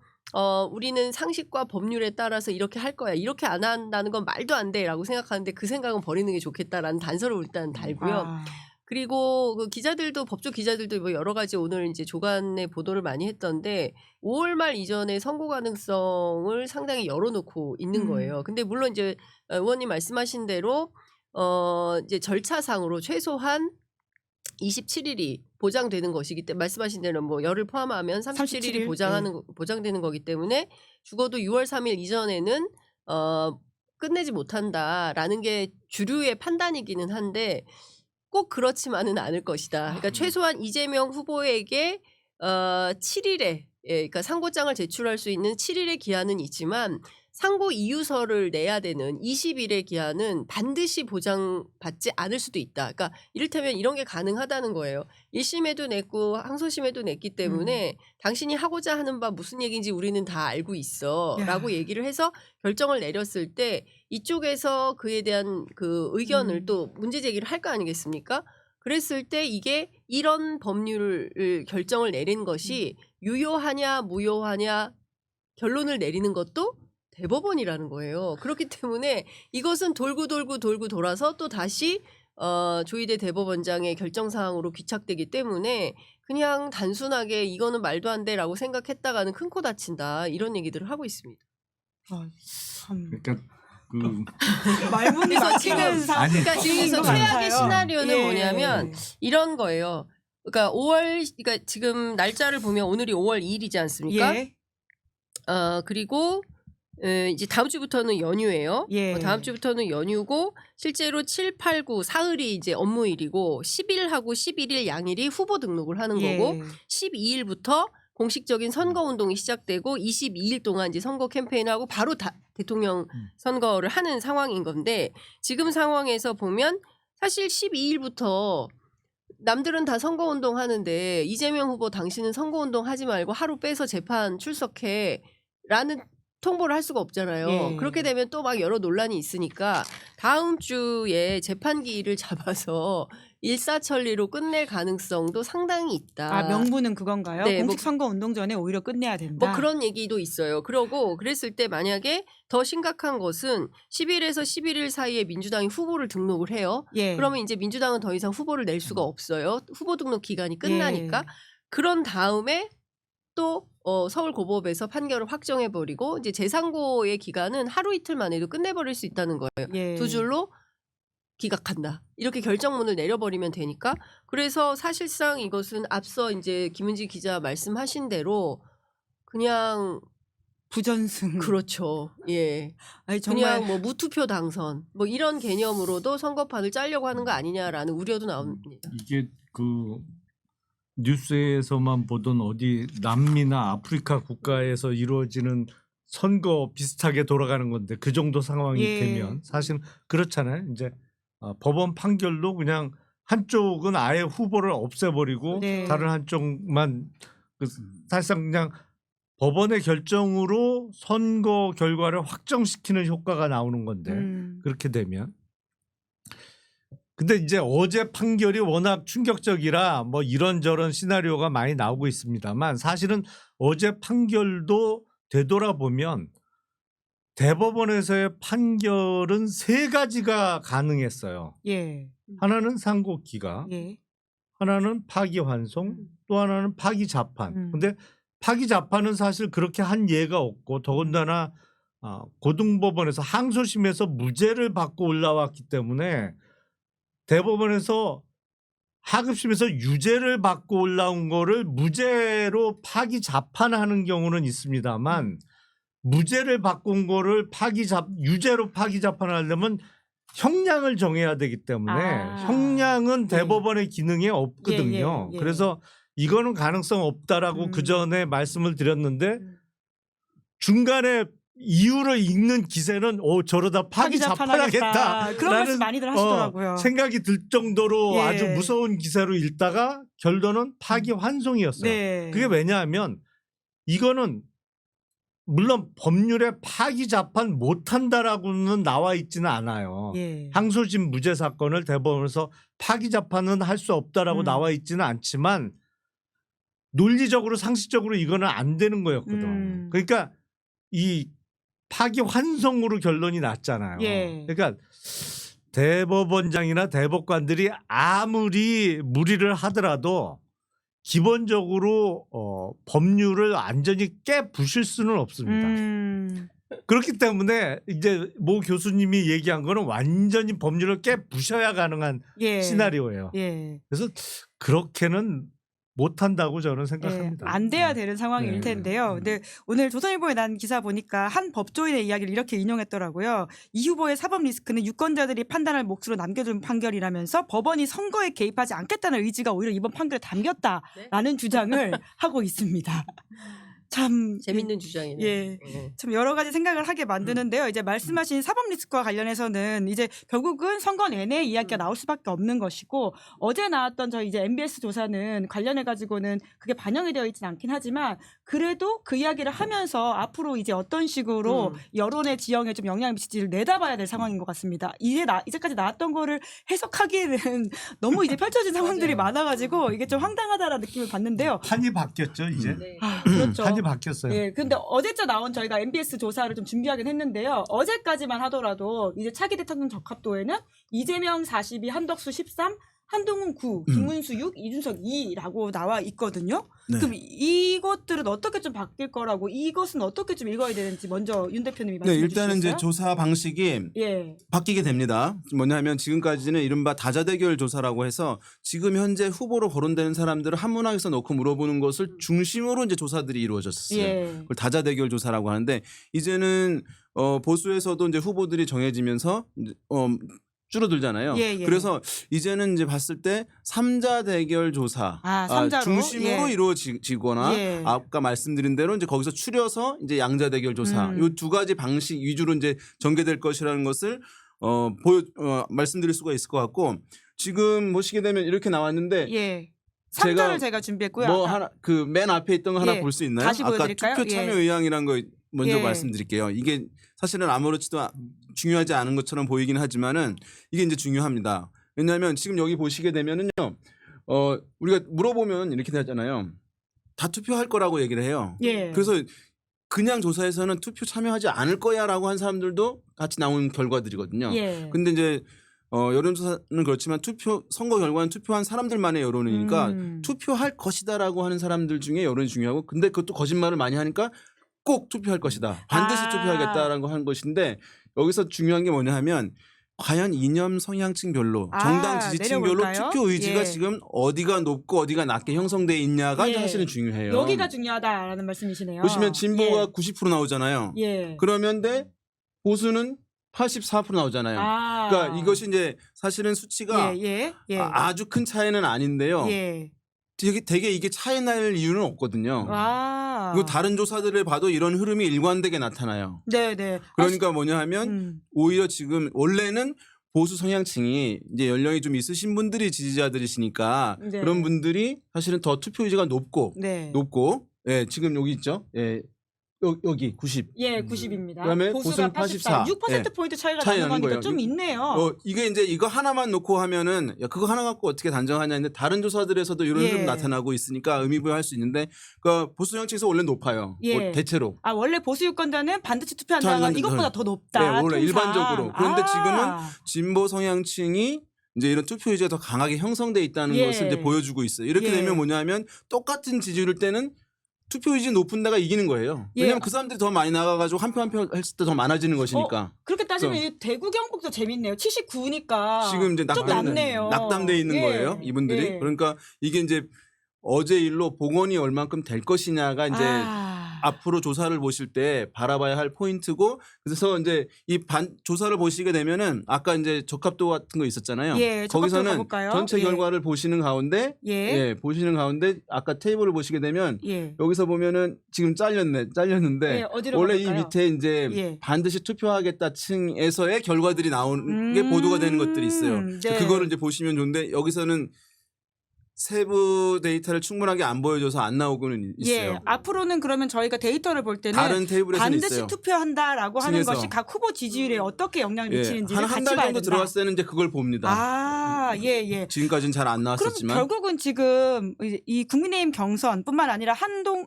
우리는 상식과 법률에 따라서 이렇게 할 거야. 이렇게 안 한다는 건 말도 안 돼라고 생각하는데 그 생각은 버리는 게 좋겠다라는 단서를 일단 달고요. 그리고 그 기자들도 법조 기자들도 뭐 여러 가지 오늘 이제 조간의 보도를 많이 했던데 5월 말 이전에 선고 가능성을 상당히 열어놓고 있는 거예요. 근데 물론 이제 의원님 말씀하신 대로 이제 절차상으로 최소한 27일이 보장되는 것이기 때문에 말씀하신 대로 뭐 열을 포함하면 37일이 37일? 보장되는 거기 때문에 죽어도 6월 3일 이전에는 끝내지 못한다라는 게 주류의 판단이기는 한데 꼭 그렇지만은 않을 것이다. 그러니까 최소한 이재명 후보에게 7일에 그러니까 상고장을 제출할 수 있는 7일의 기한은 있지만 상고 이유서를 내야 되는 20일의 기한은 반드시 보장받지 않을 수도 있다. 그러니까 이를테면 이런 게 가능하다는 거예요. 1심에도 냈고 항소심에도 냈기 때문에 당신이 하고자 하는 바 무슨 얘기인지 우리는 다 알고 있어 라고 얘기를 해서 결정을 내렸을 때 이쪽에서 그에 대한 그 의견을 또 문제 제기를 할 거 아니겠습니까? 그랬을 때 이게 이런 법률을 결정을 내린 것이 유효하냐 무효하냐 결론을 내리는 것도 대법원이라는 거예요. 그렇기 때문에 이것은 돌고 돌아서 또 다시 조이대 대법원장의 결정사항으로 귀착되기 때문에 그냥 단순하게 이거는 말도 안 돼라고 생각했다가는 큰 코 다친다 이런 얘기들을 하고 있습니다. 그러니까 그 말문이 그래서 막히는 아니, 그러니까 지금 그래서 최악의 시나리오는 뭐냐면 이런 거예요. 그러니까 그러니까 지금 날짜를 보면 오늘이 5월 2일이지 않습니까? 예. 그리고 이제 다음 주부터는 연휴예요. 예. 다음 주부터는 연휴고 실제로 7, 8, 9 사흘이 이제 업무일이고 10일하고 11일 양일이 후보 등록을 하는 거고 12일부터 공식적인 선거 운동이 시작되고 22일 동안 이제 선거 캠페인을 하고 바로 대통령 선거를 하는 상황인 건데 지금 상황에서 보면 사실 12일부터 남들은 다 선거운동 하는데 이재명 후보 당신은 선거운동 하지 말고 하루 빼서 재판 출석해 라는 통보를 할 수가 없잖아요. 예. 그렇게 되면 또 막 여러 논란이 있으니까 다음 주에 재판기일을 잡아서 일사천리로 끝낼 가능성도 상당히 있다. 명분은 그건가요? 네, 공식 선거 운동 전에 오히려 끝내야 된다. 뭐 그런 얘기도 있어요. 그러고 그랬을 때 만약에 더 심각한 것은 10일에서 11일 사이에 민주당이 후보를 등록을 해요. 그러면 이제 민주당은 더 이상 후보를 낼 수가 없어요. 후보 등록 기간이 끝나니까. 그런 다음에 또 서울고법에서 판결을 확정해버리고 이제 재상고의 기간은 하루 이틀 만에도 끝내버릴 수 있다는 거예요. 두 줄로 기각한다. 이렇게 결정문을 내려버리면 되니까. 그래서 사실상 이것은 앞서 이제 김은지 기자 말씀하신 대로 그냥 부전승. 그렇죠. 예. 아니, 정말 그냥 뭐 무투표 당선 뭐 이런 개념으로도 선거판을 짜려고 하는 거 아니냐라는 우려도 나옵니다. 이게 그 뉴스에서만 보던 어디 남미나 아프리카 국가에서 이루어지는 선거 비슷하게 돌아가는 건데 그 정도 상황이 되면 사실 그렇잖아요. 이제 법원 판결도 그냥 한쪽은 아예 후보를 없애버리고 다른 한쪽만 사실상 그냥 법원의 결정으로 선거 결과를 확정시키는 효과가 나오는 건데 그렇게 되면 근데 이제 어제 판결이 워낙 충격적이라 뭐 이런저런 시나리오가 많이 나오고 있습니다만 사실은 어제 판결도 되돌아보면 대법원에서의 판결은 세 가지가 가능했어요. 하나는 상고 기각, 하나는 파기환송, 또 하나는 파기자판. 근데 파기자판은 사실 그렇게 한 예가 없고 더군다나 고등법원에서 항소심에서 무죄를 받고 올라왔기 때문에 대법원에서 하급심에서 유죄를 받고 올라온 거를 무죄로 파기자판하는 경우는 있습니다만 무죄를 바꾼 거를 유죄로 파기 재판을 하려면 형량을 정해야 되기 때문에 형량은 대법원의 기능이 없거든요. 예. 그래서 이거는 가능성 없다라고 그 전에 말씀을 드렸는데 중간에 이유를 읽는 기세는 저러다 파기 재판하겠다 그런 말씀 많이들 하시더라고요. 생각이 들 정도로 예. 아주 무서운 기세로 읽다가 결론은 파기 환송이었어요. 네. 그게 왜냐하면 이거는 물론 법률에 파기 재판 못한다라고는 나와 있지는 않아요. 예. 항소심 무죄 사건을 대법원에서 파기 재판은 할 수 없다라고 나와 있지는 않지만 논리적으로 상식적으로 이거는 안 되는 거였거든. 그러니까 이 파기 환송으로 결론이 났잖아요. 예. 그러니까 대법원장이나 대법관들이 아무리 무리를 하더라도 기본적으로 법률을 완전히 깨부실 수는 없습니다. 그렇기 때문에 이제 모 교수님이 얘기한 거는 완전히 법률을 깨부셔야 가능한 시나리오예요. 예. 그래서 그렇게는 못한다고 저는 생각합니다. 안 돼야 되는 상황일 텐데요. 근데 오늘 조선일보에 난 기사 보니까 한 법조인의 이야기를 이렇게 인용했더라고요. 이 후보의 사법 리스크는 유권자들이 판단할 몫으로 남겨둔 판결이라면서 법원이 선거에 개입하지 않겠다는 의지가 오히려 이번 판결에 담겼다라는 주장을 하고 있습니다. 참 재밌는 주장이네요. 예. 참 여러 가지 생각을 하게 만드는데요. 이제 말씀하신 사법 리스크와 관련해서는 이제 결국은 선거 내내 이야기가 나올 수밖에 없는 것이고 어제 나왔던 저희 이제 MBS 조사는 관련해 가지고는 그게 반영이 되어 있지는 않긴 하지만 그래도 그 이야기를 하면서 앞으로 이제 어떤 식으로 여론의 지형에 좀 영향을 미칠지를 내다봐야 될 상황인 것 같습니다. 이제까지 나왔던 거를 해석하기에는 너무 이제 펼쳐진 상황들이 많아가지고 이게 좀 황당하다라는 느낌을 받는데요. 판이 바뀌었죠 이제. 네. 그렇죠. 판이 바뀌었어요. 예, 근데 어제자 나온 저희가 MBS 조사를 좀 준비하긴 했는데요. 어제까지만 하더라도 이제 차기 대통령 적합도에는 이재명 42, 한덕수 13, 한동훈 9, 김문수 6, 이준석 2라고 나와 있거든요. 네. 그럼 이것들은 어떻게 좀 바뀔 거라고 이것은 어떻게 좀 읽어야 되는지 먼저 윤 대표님이 네, 말씀해 일단은 주시겠어요? 이제 조사 방식이 바뀌게 됩니다. 뭐냐면 지금까지는 이른바 다자대결 조사라고 해서 지금 현재 후보로 거론되는 사람들을 한 문항에서 넣고 물어보는 것을 중심으로 이제 조사들이 이루어졌어요. 그걸 다자대결 조사라고 하는데 이제는 보수에서도 이제 후보들이 정해지면서 줄어들잖아요. 그래서 이제는 이제 봤을 때 3자 대결 조사 3자로? 중심으로 이루어지거나 아까 말씀드린 대로 이제 거기서 추려서 이제 양자 대결 조사 이 두 가지 방식 위주로 이제 전개될 것이라는 것을 말씀드릴 수가 있을 것 같고 지금 보시게 되면 이렇게 나왔는데 3자를 제가 준비했고요. 뭐 하나 그 맨 앞에 있던 거 하나 볼 수 있나요? 다시 아까 보여드릴까요? 투표 참여 의향이란 거 먼저 말씀드릴게요. 이게 사실은 아무렇지도 중요하지 않은 것처럼 보이긴 하지만은 이게 이제 중요합니다. 왜냐하면 지금 여기 보시게 되면은요, 우리가 물어보면 이렇게 되잖아요. 다 투표할 거라고 얘기를 해요. 그래서 그냥 조사에서는 투표 참여하지 않을 거야라고 한 사람들도 같이 나온 결과들이거든요. 근데 이제 여론조사는 그렇지만 선거 결과는 투표한 사람들만의 여론이니까 투표할 것이다라고 하는 사람들 중에 여론이 중요하고 근데 그것도 거짓말을 많이 하니까 꼭 투표할 것이다. 반드시 투표하겠다라는 거 한 것인데 여기서 중요한 게 뭐냐 하면 과연 이념 성향층별로 정당 지지층별로 내려볼까요? 투표 의지가 지금 어디가 높고 어디가 낮게 형성돼 있냐가 사실은 중요해요. 여기가 중요하다라는 말씀이시네요. 보시면 진보가 90% 나오잖아요. 그러면 보수는 84% 나오잖아요. 그러니까 이것이 이제 사실은 수치가 아주 큰 차이는 아닌데요. 되게 이게 차이 날 이유는 없거든요. 그리고 다른 조사들을 봐도 이런 흐름이 일관되게 나타나요. 그러니까 뭐냐 하면 오히려 지금 원래는 보수 성향층이 이제 연령이 좀 있으신 분들이 지지자들이시니까 그런 분들이 사실은 더 투표 의지가 높고 지금 여기 있죠. 여기 90. 90입니다. 그다음에 보수가 보수는 84. 6%포인트 차이가 나는 거니까 거예요. 좀 있네요. 이게 이제 이거 하나만 놓고 하면은 야 그거 하나 갖고 어떻게 단정하냐 했는데 다른 조사들에서도 이런 좀 나타나고 있으니까 의미부여할 수 있는데 그러니까 보수 정치에서 원래 높아요. 대체로. 원래 보수 유권자는 반드시 투표한다가 이것보다 더 높다. 네, 원래 통상. 일반적으로. 그런데 지금은 진보 성향층이 이제 이런 투표 의지가 더 강하게 형성돼 있다는 것을 이제 보여주고 있어요. 이렇게 되면 뭐냐면 똑같은 지지율 때는 투표 의지 높은 데가 이기는 거예요. 왜냐하면 그 사람들이 더 많이 나가가지고 한 표 한 표 했을 때 더 많아지는 것이니까. 그렇게 따지면 이 대구 경북도 재밌네요. 79니까 지금 이제 좀 낮네요. 낙담돼 있는 거예요. 이분들이. 그러니까 이게 이제 어제 일로 복원이 얼만큼 될 것이냐가 이제 앞으로 조사를 보실 때 바라봐야 할 포인트고 그래서 이제 이 조사를 보시게 되면은 아까 이제 적합도 같은 거 있었잖아요. 예, 적합도 거기서는 가볼까요? 전체 예. 결과를 보시는 가운데 예. 보시는 가운데 아까 테이블을 보시게 되면 예. 여기서 보면은 지금 잘렸는데 예, 어디로 원래 이 가볼까요? 밑에 이제 예. 반드시 투표하겠다 층에서의 결과들이 나오는 게 보도가 되는 것들이 있어요. 네. 그거를 이제 보시면 좋은데 여기서는 세부 데이터를 충분하게 안 보여줘서 안 나오고는 있어요. 예, 앞으로는 그러면 저희가 데이터를 볼 때는 다른 테이블에서는 반드시 있어요. 투표한다라고 하는 층에서. 것이 각 후보 지지율에 어떻게 영향을 미치는지를 한 같이 달 봐야 정도 된다. 들어갔을 때는 이제 그걸 봅니다. 아, 예, 예. 지금까지는 잘 안 그럼 나왔었지만 결국은 지금 이 국민의힘 경선뿐만 아니라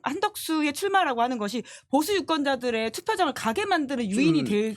한덕수의 출마라고 하는 것이 보수 유권자들의 투표장을 가게 만드는 유인이 될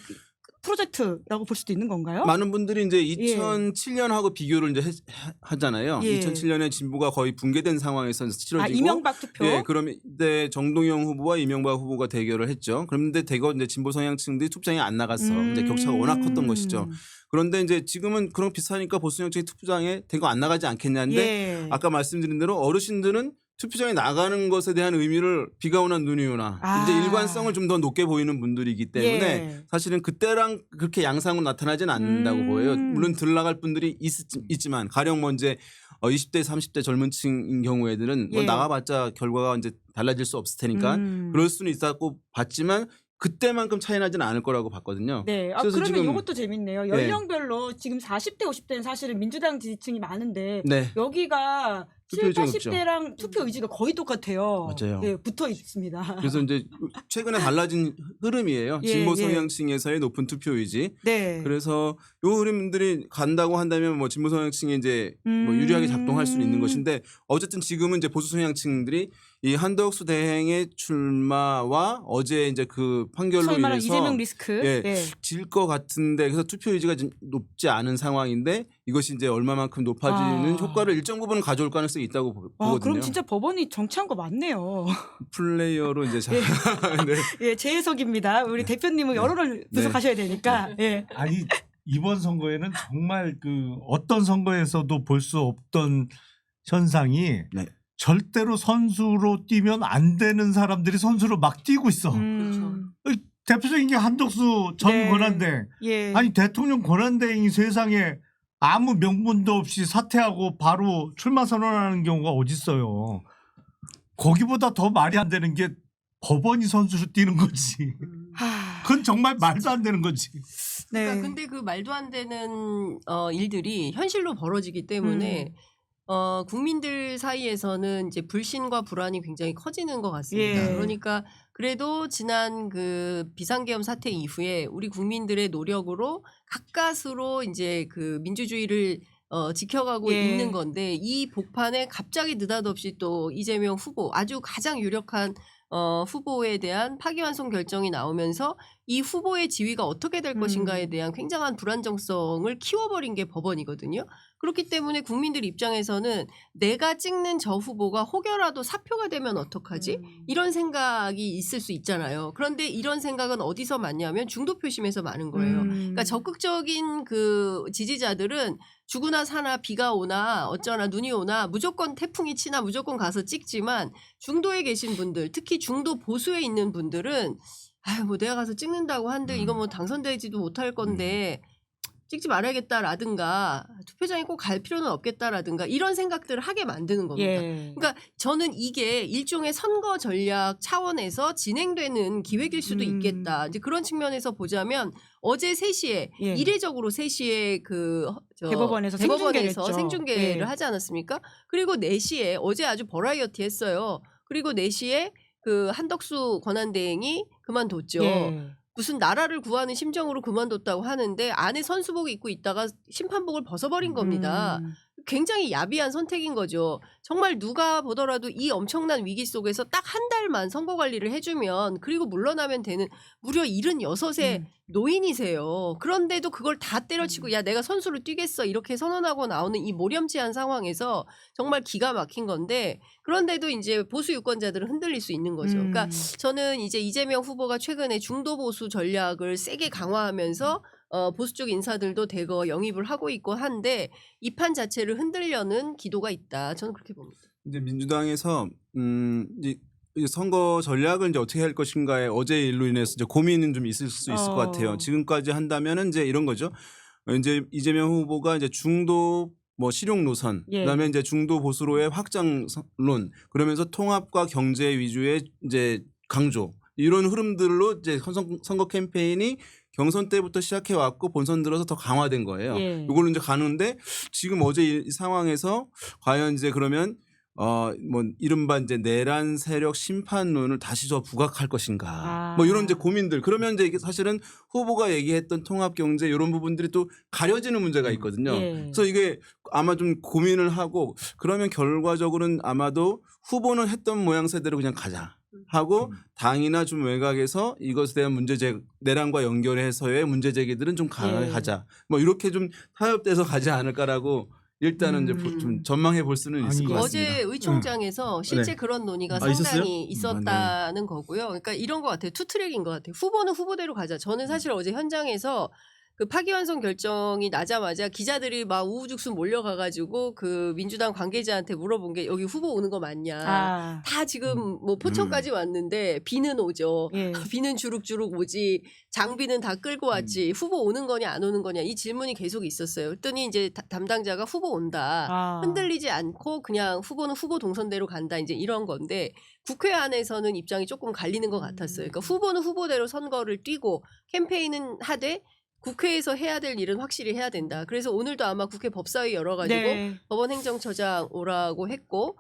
프로젝트라고 볼 수도 있는 건가요? 많은 분들이 이제 2007년하고 비교를 이제 하잖아요. 예. 2007년에 진보가 거의 붕괴된 상황에서 치러지고 이명박 투표. 예, 그러면 이때 정동영 후보와 이명박 후보가 대결을 했죠. 그런데 대거 이제 진보 성향층들이 투표장에 안 나갔어. 이제 격차가 워낙 컸던 것이죠. 그런데 이제 지금은 그런 비슷하니까 보수 성향층이 투표장에 대거 안 나가지 않겠냐는데 예. 아까 말씀드린 대로 어르신들은 투표장에 나가는 것에 대한 의미를 비가 오나 눈이 오나 이제 일관성을 좀 더 높게 보이는 분들이기 때문에 예. 사실은 그때랑 그렇게 양상은 나타나지는 않는다고 보여요. 물론 들나갈 분들이 있지만 가령 뭐 이제 20대 30대 젊은 층인 경우에는 뭐 예. 나가봤자 결과가 이제 달라질 수 없을 테니까 그럴 수는 있었고 봤지만 그때만큼 차이 나지는 않을 거라고 봤거든요. 네. 그래서 그러면 지금 이것도 재밌네요. 연령별로 지금 40대, 50대는 사실은 민주당 지지층이 많은데 네. 여기가 투표 7, 의지가 80대랑 투표 의지가 거의 똑같아요. 맞아요. 네, 붙어 있습니다. 그래서 이제 최근에 달라진 흐름이에요. 예, 진보 예. 성향층에서의 높은 투표 의지. 네. 그래서 요 흐름들이 간다고 한다면 뭐 진보 성향층이 이제 뭐 유리하게 작동할 수는 있는 것인데 어쨌든 지금은 이제 보수 성향층들이 이 한덕수 대행의 출마와 어제 이제 그 판결로 소위 말하는 인해서 이재명 리스크. 예, 네. 질 것 같은데 그래서 투표 의지가 좀 높지 않은 상황인데 이것이 이제 얼마만큼 높아지는 효과를 일정 부분 가져올 가능성이 있다고 보거든요. 그럼 진짜 법원이 정치한 거 맞네요. 플레이어로 이제 잘 네. 예, 재해석입니다. 우리 대표님은 여론을 분석하셔야 되니까. 예. 아니 이번 선거에는 정말 그 어떤 선거에서도 볼 수 없던 현상이 네. 절대로 선수로 뛰면 안 되는 사람들이 선수로 막 뛰고 있어. 대표적인 게 한덕수 전 네. 권한대행. 예. 아니 대통령 권한대행이 세상에 아무 명분도 없이 사퇴하고 바로 출마 선언하는 경우가 어디 있어요. 거기보다 더 말이 안 되는 게 법원이 선수로 뛰는 거지. 그건 정말 말도 안 되는 거지. 네. 그러니까 근데 그 말도 안 되는 일들이 현실로 벌어지기 때문에 국민들 사이에서는 이제 불신과 불안이 굉장히 커지는 것 같습니다. 예. 그러니까 그래도 지난 그 비상계엄 사태 이후에 우리 국민들의 노력으로 가까스로 이제 그 민주주의를 지켜가고 예. 있는 건데 이 복판에 갑자기 느닷없이 또 이재명 후보 아주 가장 유력한 후보에 대한 파기환송 결정이 나오면서 이 후보의 지위가 어떻게 될 것인가에 대한 굉장한 불안정성을 키워버린 게 법원이거든요. 그렇기 때문에 국민들 입장에서는 내가 찍는 저 후보가 혹여라도 사표가 되면 어떡하지? 이런 생각이 있을 수 있잖아요. 그런데 이런 생각은 어디서 많냐면 중도 표심에서 많은 거예요. 그러니까 적극적인 그 지지자들은 죽으나 사나 비가 오나 어쩌나 눈이 오나 무조건 태풍이 치나 무조건 가서 찍지만 중도에 계신 분들 특히 중도 보수에 있는 분들은 아유 뭐 내가 가서 찍는다고 한들 이거 뭐 당선되지도 못할 건데 찍지 말아야겠다라든가 투표장에 꼭 갈 필요는 없겠다라든가 이런 생각들을 하게 만드는 겁니다. 예. 그러니까 저는 이게 일종의 선거 전략 차원에서 진행되는 기획일 수도 있겠다. 이제 그런 측면에서 보자면 어제 3시에 예. 이례적으로 3시에 대법원에서 생중계를 했죠. 생중계를 예. 하지 않았습니까? 그리고 4시에 어제 아주 버라이어티 했어요. 그리고 4시에 그 한덕수 권한대행이 그만뒀죠. 예. 무슨 나라를 구하는 심정으로 그만뒀다고 하는데 안에 선수복 입고 있다가 심판복을 벗어버린 겁니다. 굉장히 야비한 선택인 거죠. 정말 누가 보더라도 이 엄청난 위기 속에서 딱 한 달만 선거 관리를 해주면 그리고 물러나면 되는 무려 76의 노인이세요. 그런데도 그걸 다 때려치고 야 내가 선수로 뛰겠어 이렇게 선언하고 나오는 이 모렴치한 상황에서 정말 기가 막힌 건데 그런데도 이제 보수 유권자들은 흔들릴 수 있는 거죠. 그러니까 저는 이제 이재명 후보가 최근에 중도 보수 전략을 세게 강화하면서 보수 쪽 인사들도 대거 영입을 하고 있고 한데 이 판 자체를 흔들려는 기도가 있다. 저는 그렇게 봅니다. 이제 민주당에서 이제 이 선거 전략을 이제 어떻게 할 것인가에 어제 일로 인해서 이제 고민은 좀 있을 수 있을 것 같아요. 지금까지 한다면은 이제 이런 거죠. 이제 이재명 후보가 이제 중도 뭐 실용 노선, 예. 그다음에 이제 중도 보수로의 확장론, 그러면서 통합과 경제 위주의 이제 강조 이런 흐름들로 이제 선거 캠페인이 경선 때부터 시작해 왔고 본선 들어서 더 강화된 거예요. 예. 이걸로 이제 가는데 지금 어제 이 상황에서 과연 이제 그러면 뭐 이른바 이제 내란 세력 심판론을 다시 더 부각할 것인가. 뭐 이런 이제 고민들. 그러면 이제 이게 사실은 후보가 얘기했던 통합 경제 이런 부분들이 또 가려지는 문제가 있거든요. 예. 그래서 이게 아마 좀 고민을 하고 그러면 결과적으로는 아마도 후보는 했던 모양새대로 그냥 가자. 하고 당이나 좀 외곽에서 이것에 대한 내란과 연결해서의 문제 제기들은 좀 가자. 뭐 이렇게 좀 타협돼서 가지 않을까라고 일단은 이제 좀 전망해 볼 수는 있을 아니, 것 같습니다. 어제 의총장에서 실제 네. 그런 논의가 있었어요? 상당히 있었다는 거고요. 그러니까 이런 것 같아요. 투트랙인 것 같아요. 후보는 후보대로 가자. 저는 사실 어제 현장에서 그 파기환송 결정이 나자마자 기자들이 막 우후죽순 몰려가가지고 그 민주당 관계자한테 물어본 게 여기 후보 오는 거 맞냐. 다 지금 뭐 포천까지 왔는데 비는 오죠. 예. 비는 주룩주룩 오지. 장비는 다 끌고 왔지. 후보 오는 거냐 안 오는 거냐 이 질문이 계속 있었어요. 그랬더니 이제 담당자가 후보 온다. 흔들리지 않고 그냥 후보는 후보 동선대로 간다. 이제 이런 건데 국회 안에서는 입장이 조금 갈리는 것 같았어요. 그러니까 후보는 후보대로 선거를 뛰고 캠페인은 하되 국회에서 해야 될 일은 확실히 해야 된다. 그래서 오늘도 아마 국회 법사위 열어가지고 네. 법원 행정처장 오라고 했고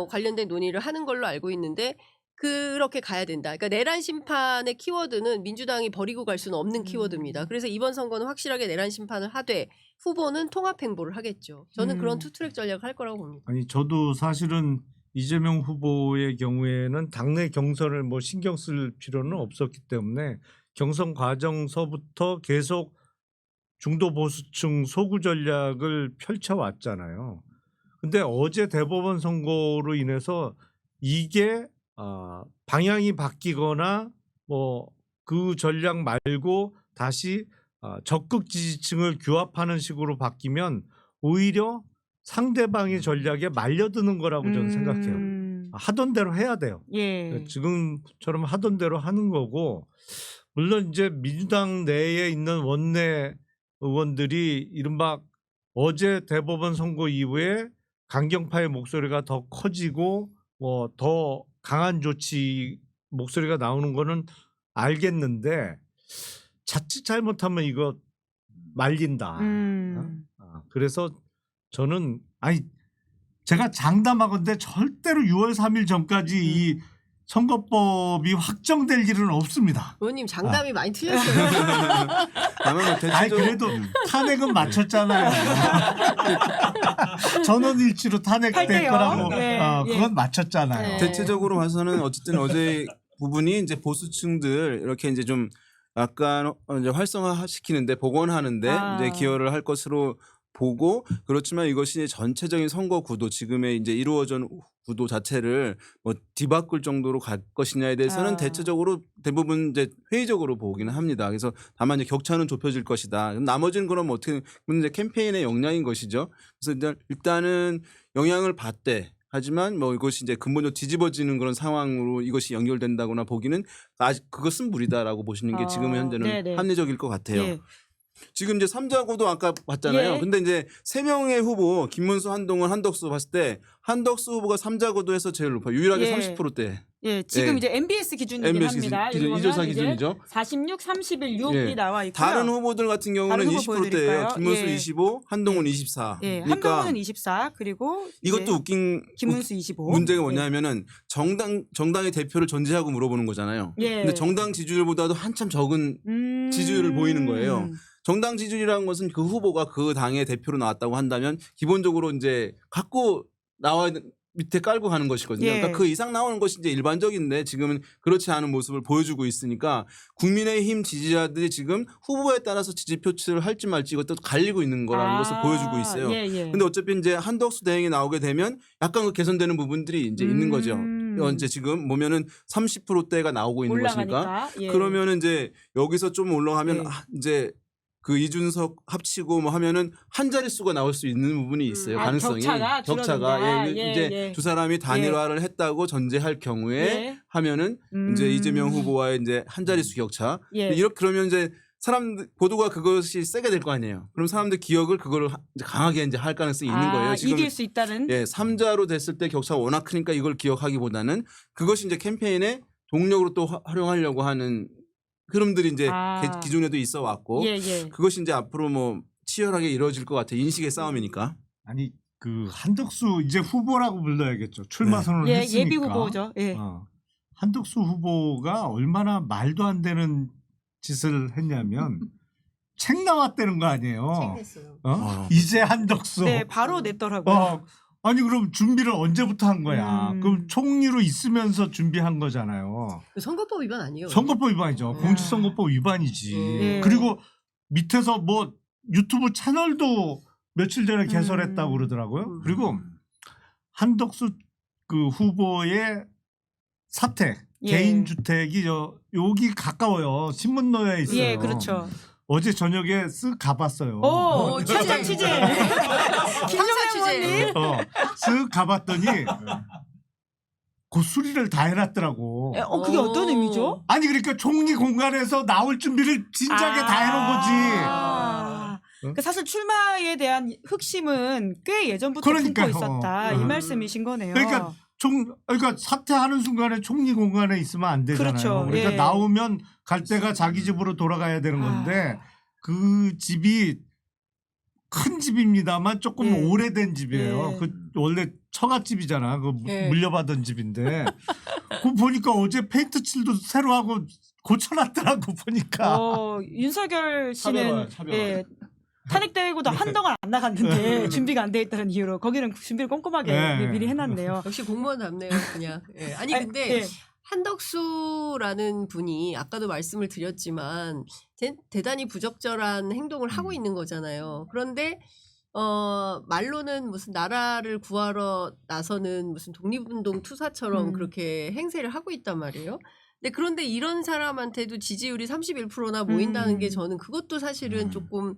관련된 논의를 하는 걸로 알고 있는데 그렇게 가야 된다. 그러니까 내란 심판의 키워드는 민주당이 버리고 갈 수는 없는 키워드입니다. 그래서 이번 선거는 확실하게 내란 심판을 하되 후보는 통합 행보를 하겠죠. 저는 그런 투트랙 전략을 할 거라고 봅니다. 아니 저도 사실은 이재명 후보의 경우에는 당내 경선을 뭐 신경 쓸 필요는 없었기 때문에 경선 과정서부터 계속 중도 보수층 소구 전략을 펼쳐왔잖아요. 근데 어제 대법원 선고로 인해서 이게 방향이 바뀌거나 뭐 그 전략 말고 다시 적극 지지층을 규합하는 식으로 바뀌면 오히려 상대방의 전략에 말려드는 거라고 저는 생각해요. 하던 대로 해야 돼요. 예. 지금처럼 하던 대로 하는 거고 물론 이제 민주당 내에 있는 원내 의원들이 이른바 어제 대법원 선고 이후에 강경파의 목소리가 더 커지고 뭐 더 강한 조치 목소리가 나오는 거는 알겠는데 자칫 잘못하면 이거 말린다. 그래서 저는 제가 장담하건대 절대로 6월 3일 전까지 이 선거법이 확정될 일은 없습니다. 의원님 장담이 많이 틀렸어요. 다만 뭐 대체적으로 그래도 탄핵은 맞췄잖아요. 전원일치로 탄핵될 8대0. 거라고 네, 그건 맞췄잖아요. 네. 대체적으로 봐서는 어쨌든 어제 부분이 이제 보수층들 이렇게 이제 좀 약간 이제 활성화 시키는데 복원하는데 이제 기여를 할 것으로 보고 그렇지만 이것이 전체적인 선거 구도 지금의 이제 이루어진 구도 자체를 뭐 뒤바꿀 정도로 갈 것이냐에 대해서는 대체적으로 대부분 이제 회의적으로 보기는 합니다. 그래서 다만 이제 격차는 좁혀질 것이다. 나머지는 그럼 어떻게 이제 캠페인의 역량인 것이죠. 그래서 일단은 영향을 받되 하지만 뭐 이것이 이제 근본적으로 뒤집어지는 그런 상황으로 이것이 연결된다거나 보기는 아직 그것은 무리다라고 보시는 게 지금 현재는 네네. 합리적일 것 같아요. 예. 지금 이제 3자고도 아까 봤잖아요. 예. 근데 이제 3명의 후보 김문수, 한동훈, 한덕수 봤을 때 한덕수 후보가 3자고도에서 제일 높아요. 유일하게 예. 30%대. 예, 지금 예. 이제 MBS 기준이긴 MBS 합니다. 기준, 여기 이조사 보면 이제 기준이죠. 46, 31, 6이 예. 나와 있고요. 다른 후보들 같은 경우는 다른 후보 20%대예요. 보여드릴까요? 김문수 예. 25, 한동훈 24. 예, 그러니까 한동훈은 24 그리고 이것도 이제 웃긴 김문수 25. 문제가 뭐냐면은 정당의 대표를 전제하고 물어보는 거잖아요. 예. 근데 정당 지지율보다도 한참 적은 지지율을 보이는 거예요. 정당 지지율이라는 것은 그 후보가 그 당의 대표로 나왔다고 한다면 기본적으로 이제 갖고 나와야 밑에 깔고 가는 것이거든요. 예. 그러니까 그 이상 나오는 것이 이제 일반적인데 지금은 그렇지 않은 모습을 보여주고 있으니까 국민의힘 지지자들이 지금 후보에 따라서 지지 표출을 할지 말지 이것도 갈리고 있는 거라는 것을 보여주고 있어요. 예, 예. 근데 어차피 이제 한덕수 대행이 나오게 되면 약간 그 개선되는 부분들이 이제 있는 거죠. 이제 지금 보면은 30%대가 나오고 있는 것이니까 올라가니까. 예. 그러면은 이제 여기서 좀 올라가면 예. 이제 그 이준석 합치고 뭐 하면은 한 자릿수가 나올 수 있는 부분이 있어요. 아, 가능성이 격차가 줄어든다. 예, 예, 이제 예. 두 사람이 단일화를 했다고 전제할 경우에 예. 하면은 이제 이재명 후보와의 이제 한 자릿수 격차. 예. 이렇게 그러면 이제 사람들 보도가 그것이 세게 될 거 아니에요. 그럼 사람들 기억을 그거를 이제 강하게 이제 할 가능성이 있는 거예요. 지금 이길 수 있다는. 예, 3자로 됐을 때 격차가 워낙 크니까 이걸 기억하기보다는 그것이 이제 캠페인의 동력으로 또 활용하려고 하는 흐름들이 이제 기존에도 있어 왔고 예, 예. 그것이 이제 앞으로 뭐 치열하게 이루어질 것 같아요. 인식의 싸움이니까. 아니 그 한덕수 이제 후보라고 불러야겠죠. 출마 네. 선언을 예, 했으니까. 예비 후보죠. 예. 한덕수 후보가 얼마나 말도 안 되는 짓을 했냐면 책 나왔다는 거 아니에요. 책 냈어요. 이제 한덕수. 네, 바로 냈더라고요. 아니 그럼 준비를 언제부터 한 거야? 그럼 총리로 있으면서 준비한 거잖아요. 선거법 위반 아니에요? 선거법 위반이죠. 공직선거법 위반이지. 예. 그리고 밑에서 뭐 유튜브 채널도 며칠 전에 개설했다고 그러더라고요. 그리고 한덕수 그 후보의 사택, 예. 개인 주택이 여기 가까워요. 신문로에 있어요. 예, 그렇죠. 어제 저녁에 쓱 가봤어요. 오, 현장 취재. 김정남 취재. 의원님. 쓱 가봤더니 그 수리를 다 해놨더라고. 그게 어떤 의미죠? 아니 그러니까 총리 공간에서 나올 준비를 진작에 다 해놓은 거지. 그러니까 사실 출마에 대한 흑심은 꽤 예전부터 그러니까요. 품고 있었다. 이 말씀이신 거네요. 그러니까 그러니까 사퇴하는 순간에 총리 공간에 있으면 안 되잖아요. 그렇죠. 그러니까 예. 나오면 갈 때가 자기 집으로 돌아가야 되는 건데 그 집이 큰 집입니다만 조금 예. 오래된 집이에요. 예. 그 원래 처갓집이잖아. 그 예. 물려받은 집인데 그 보니까 어제 페인트 칠도 새로 하고 고쳐놨더라고 보니까. 윤석열 씨는 차별화. 예, 탄핵되고도 한동안 안 나갔는데 준비가 안 돼 있다는 이유로 거기는 준비를 꼼꼼하게 네. 미리 해놨네요. 역시 공무원답네요, 그냥. 예. 아니 근데 예. 한덕수라는 분이 아까도 말씀을 드렸지만 대단히 부적절한 행동을 하고 있는 거잖아요. 그런데 말로는 무슨 나라를 구하러 나서는 무슨 독립운동 투사처럼 그렇게 행세를 하고 있단 말이에요. 그런데 이런 사람한테도 지지율이 31%나 모인다는 게 저는 그것도 사실은 조금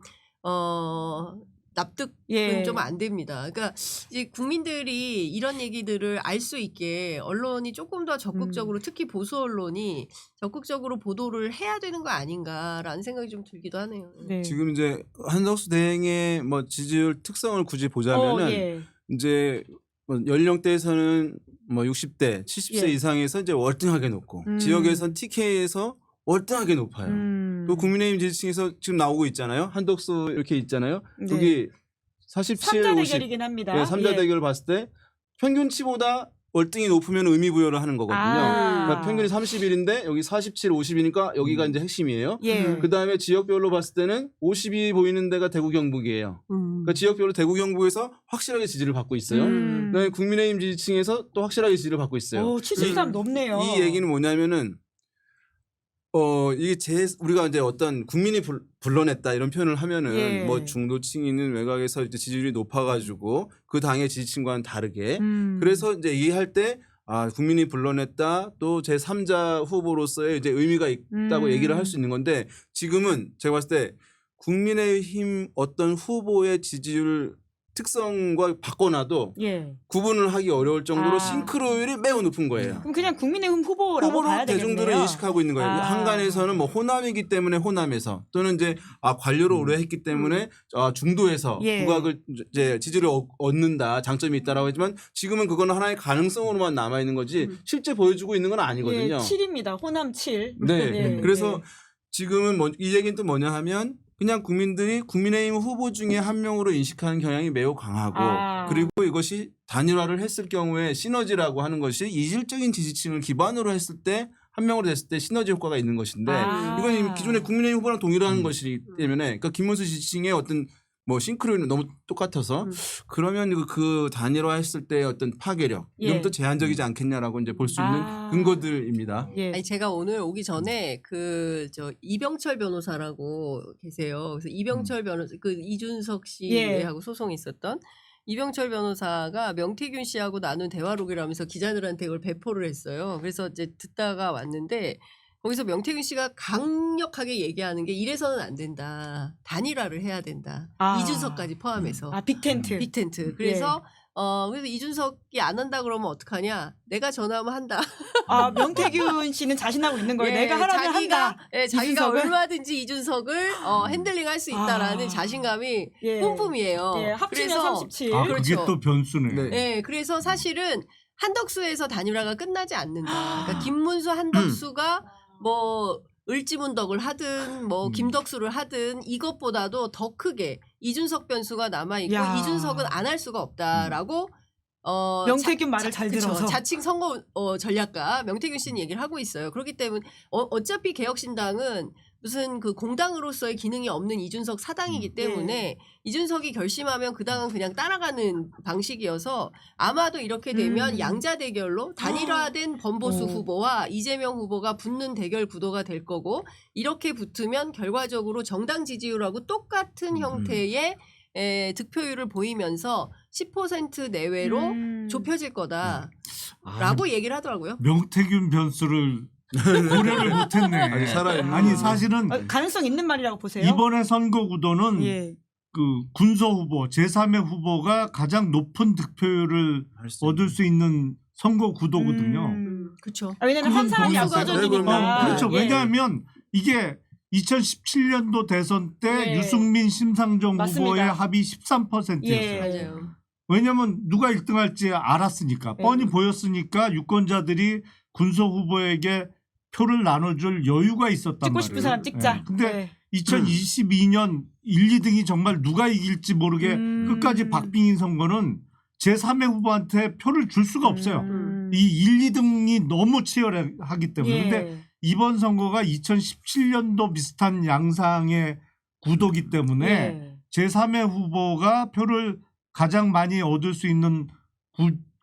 납득은 예. 좀 안 됩니다. 그러니까 이제 국민들이 이런 얘기들을 알 수 있게 언론이 조금 더 적극적으로 특히 보수 언론이 적극적으로 보도를 해야 되는 거 아닌가라는 생각이 좀 들기도 하네요. 네. 지금 이제 한덕수 대행의 뭐 지지율 특성을 굳이 보자면은 예. 이제 뭐 연령대에서는 뭐 60대, 70세 예. 이상에서 이제 월등하게 높고 지역에선 TK에서 월등하게 높아요. 또 국민의힘 지지층에서 지금 나오고 있잖아요. 한덕수 이렇게 있잖아요. 네. 여기 47, 3자 50. 대결이긴 합니다. 네, 3자 예. 대결을 봤을 때 평균치보다 월등히 높으면 의미 부여를 하는 거거든요. 그러니까 평균이 31인데 여기 47, 50이니까 여기가 이제 핵심이에요. 예. 그다음에 지역별로 봤을 때는 50이 보이는 데가 대구 경북이에요. 그러니까 지역별로 대구 경북에서 확실하게 지지를 받고 있어요. 그다음에 국민의힘 지지층에서 또 확실하게 지지를 받고 있어요. 73 높네요. 이 얘기는 뭐냐면은 이게 우리가 이제 어떤 국민이 불러냈다 이런 표현을 하면은 예. 뭐 중도층이 있는 외곽에서 이제 지지율이 높아가지고 그 당의 지지층과는 다르게 그래서 이제 얘기할 때 국민이 불러냈다 또 제 3자 후보로서의 이제 의미가 있다고 얘기를 할 수 있는 건데 지금은 제가 봤을 때 국민의힘 어떤 후보의 지지율 특성과 바꿔놔도 예. 구분을 하기 어려울 정도로 싱크로율이 매우 높은 거예요. 그럼 그냥 국민의힘 후보라고 후보로 봐야 되겠네요. 대중들은 인식하고 있는 거예요. 한간에서는 뭐 호남이기 때문에 호남에서 또는 이제 관료를 오래 했기 때문에 중도에서 예. 국악을 이제 지지를 얻는다 장점이 있다라고 하지만 지금은 그거는 하나의 가능성으로만 남아 있는 거지 실제 보여주고 있는 건 아니거든요. 예, 7입니다. 호남 7. 네. 예, 그래서 예. 지금은 이 얘기는 또 뭐냐 하면 그냥 국민들이 국민의힘 후보 중에 한 명으로 인식하는 경향이 매우 강하고 그리고 이것이 단일화를 했을 경우에 시너지라고 하는 것이 이질적인 지지층을 기반으로 했을 때 한 명으로 됐을 때 시너지 효과가 있는 것인데 이건 이미 기존의 국민의힘 후보랑 동일한 것이기 때문에 그러니까 김문수 지지층의 어떤 뭐 싱크로율은 너무 똑같아서 그러면 그 단일화했을 때의 어떤 파괴력 이건 또 제한적이지 않겠냐라고 이제 볼 수 있는 근거들입니다. 예. 아니 제가 오늘 오기 전에 이병철 변호사라고 계세요. 그래서 이병철 변호사 그 이준석 씨하고 소송이 있었던 이병철 변호사가 명태균 씨하고 나눈 대화록이라면서 기자들한테 이걸 배포를 했어요. 그래서 이제 듣다가 왔는데 거기서 명태균 씨가 강력하게 얘기하는 게 이래서는 안 된다. 단일화를 해야 된다. 아. 이준석까지 포함해서. 아 빅텐트. 빅텐트. 그래서 그래서 이준석이 안 한다 그러면 어떡하냐? 내가 전화하면 한다. 아 명태균 씨는 자신하고 있는 거예요. 예, 내가 하라면 한다. 자기가 이준석을? 얼마든지 이준석을 핸들링할 수 있다라는 아. 자신감이 예. 뿜뿜이에요. 예, 합치면 그래서 37. 아 그렇죠. 그게 또 변수네. 네. 네, 그래서 사실은 한덕수에서 단일화가 끝나지 않는다. 그러니까 김문수, 한덕수가 뭐 을지문덕을 하든 뭐 김덕수를 하든 이것보다도 더 크게 이준석 변수가 남아 있고 야. 이준석은 안 할 수가 없다라고 명태균 말을 잘 그쵸. 들어서. 자칭 선거 전략가 명태균 씨는 얘기를 하고 있어요. 그렇기 때문에 어차피 개혁신당은 무슨 그 공당으로서의 기능이 없는 이준석 사당이기 때문에 이준석이 결심하면 그 당은 그냥 따라가는 방식이어서 아마도 이렇게 되면 양자 대결로 단일화된 범보수 오. 후보와 이재명 후보가 붙는 대결 구도가 될 거고 이렇게 붙으면 결과적으로 정당 지지율하고 똑같은 형태의 득표율을 보이면서 10% 내외로 좁혀질 거다라고 얘기를 하더라고요. 명태균 변수를 고려를 못했네. 아니, 살아있는 아니 거는. 사실은 가능성 있는 말이라고 보세요. 이번에 선거 구도는 예. 그 군소 후보, 제3의 후보가 가장 높은 득표율을 얻을 수 있는 선거 구도거든요. 그렇죠. 왜냐면 한 그건 사람이 보수가 압도적이니까. 그렇죠. 예. 왜냐하면 이게 2017년도 대선 때 예. 유승민, 심상정 맞습니다. 후보의 합이 13%였어요. 예. 맞아요. 왜냐하면 누가 1등할지 알았으니까 예. 뻔히 보였으니까 유권자들이 군소 후보에게 표를 나눠줄 여유가 있었단 찍고 말이에요. 싶은 사람 찍자. 예. 근데 네. 2022년 1, 2등이 정말 누가 이길지 모르게 끝까지 박빙인 선거는 제3의 후보한테 표를 줄 수가 없어요. 이 1, 2등이 너무 치열하기 때문에. 예. 근데 이번 선거가 2017년도 비슷한 양상의 구도기 때문에 예. 제3의 후보가 표를 가장 많이 얻을 수 있는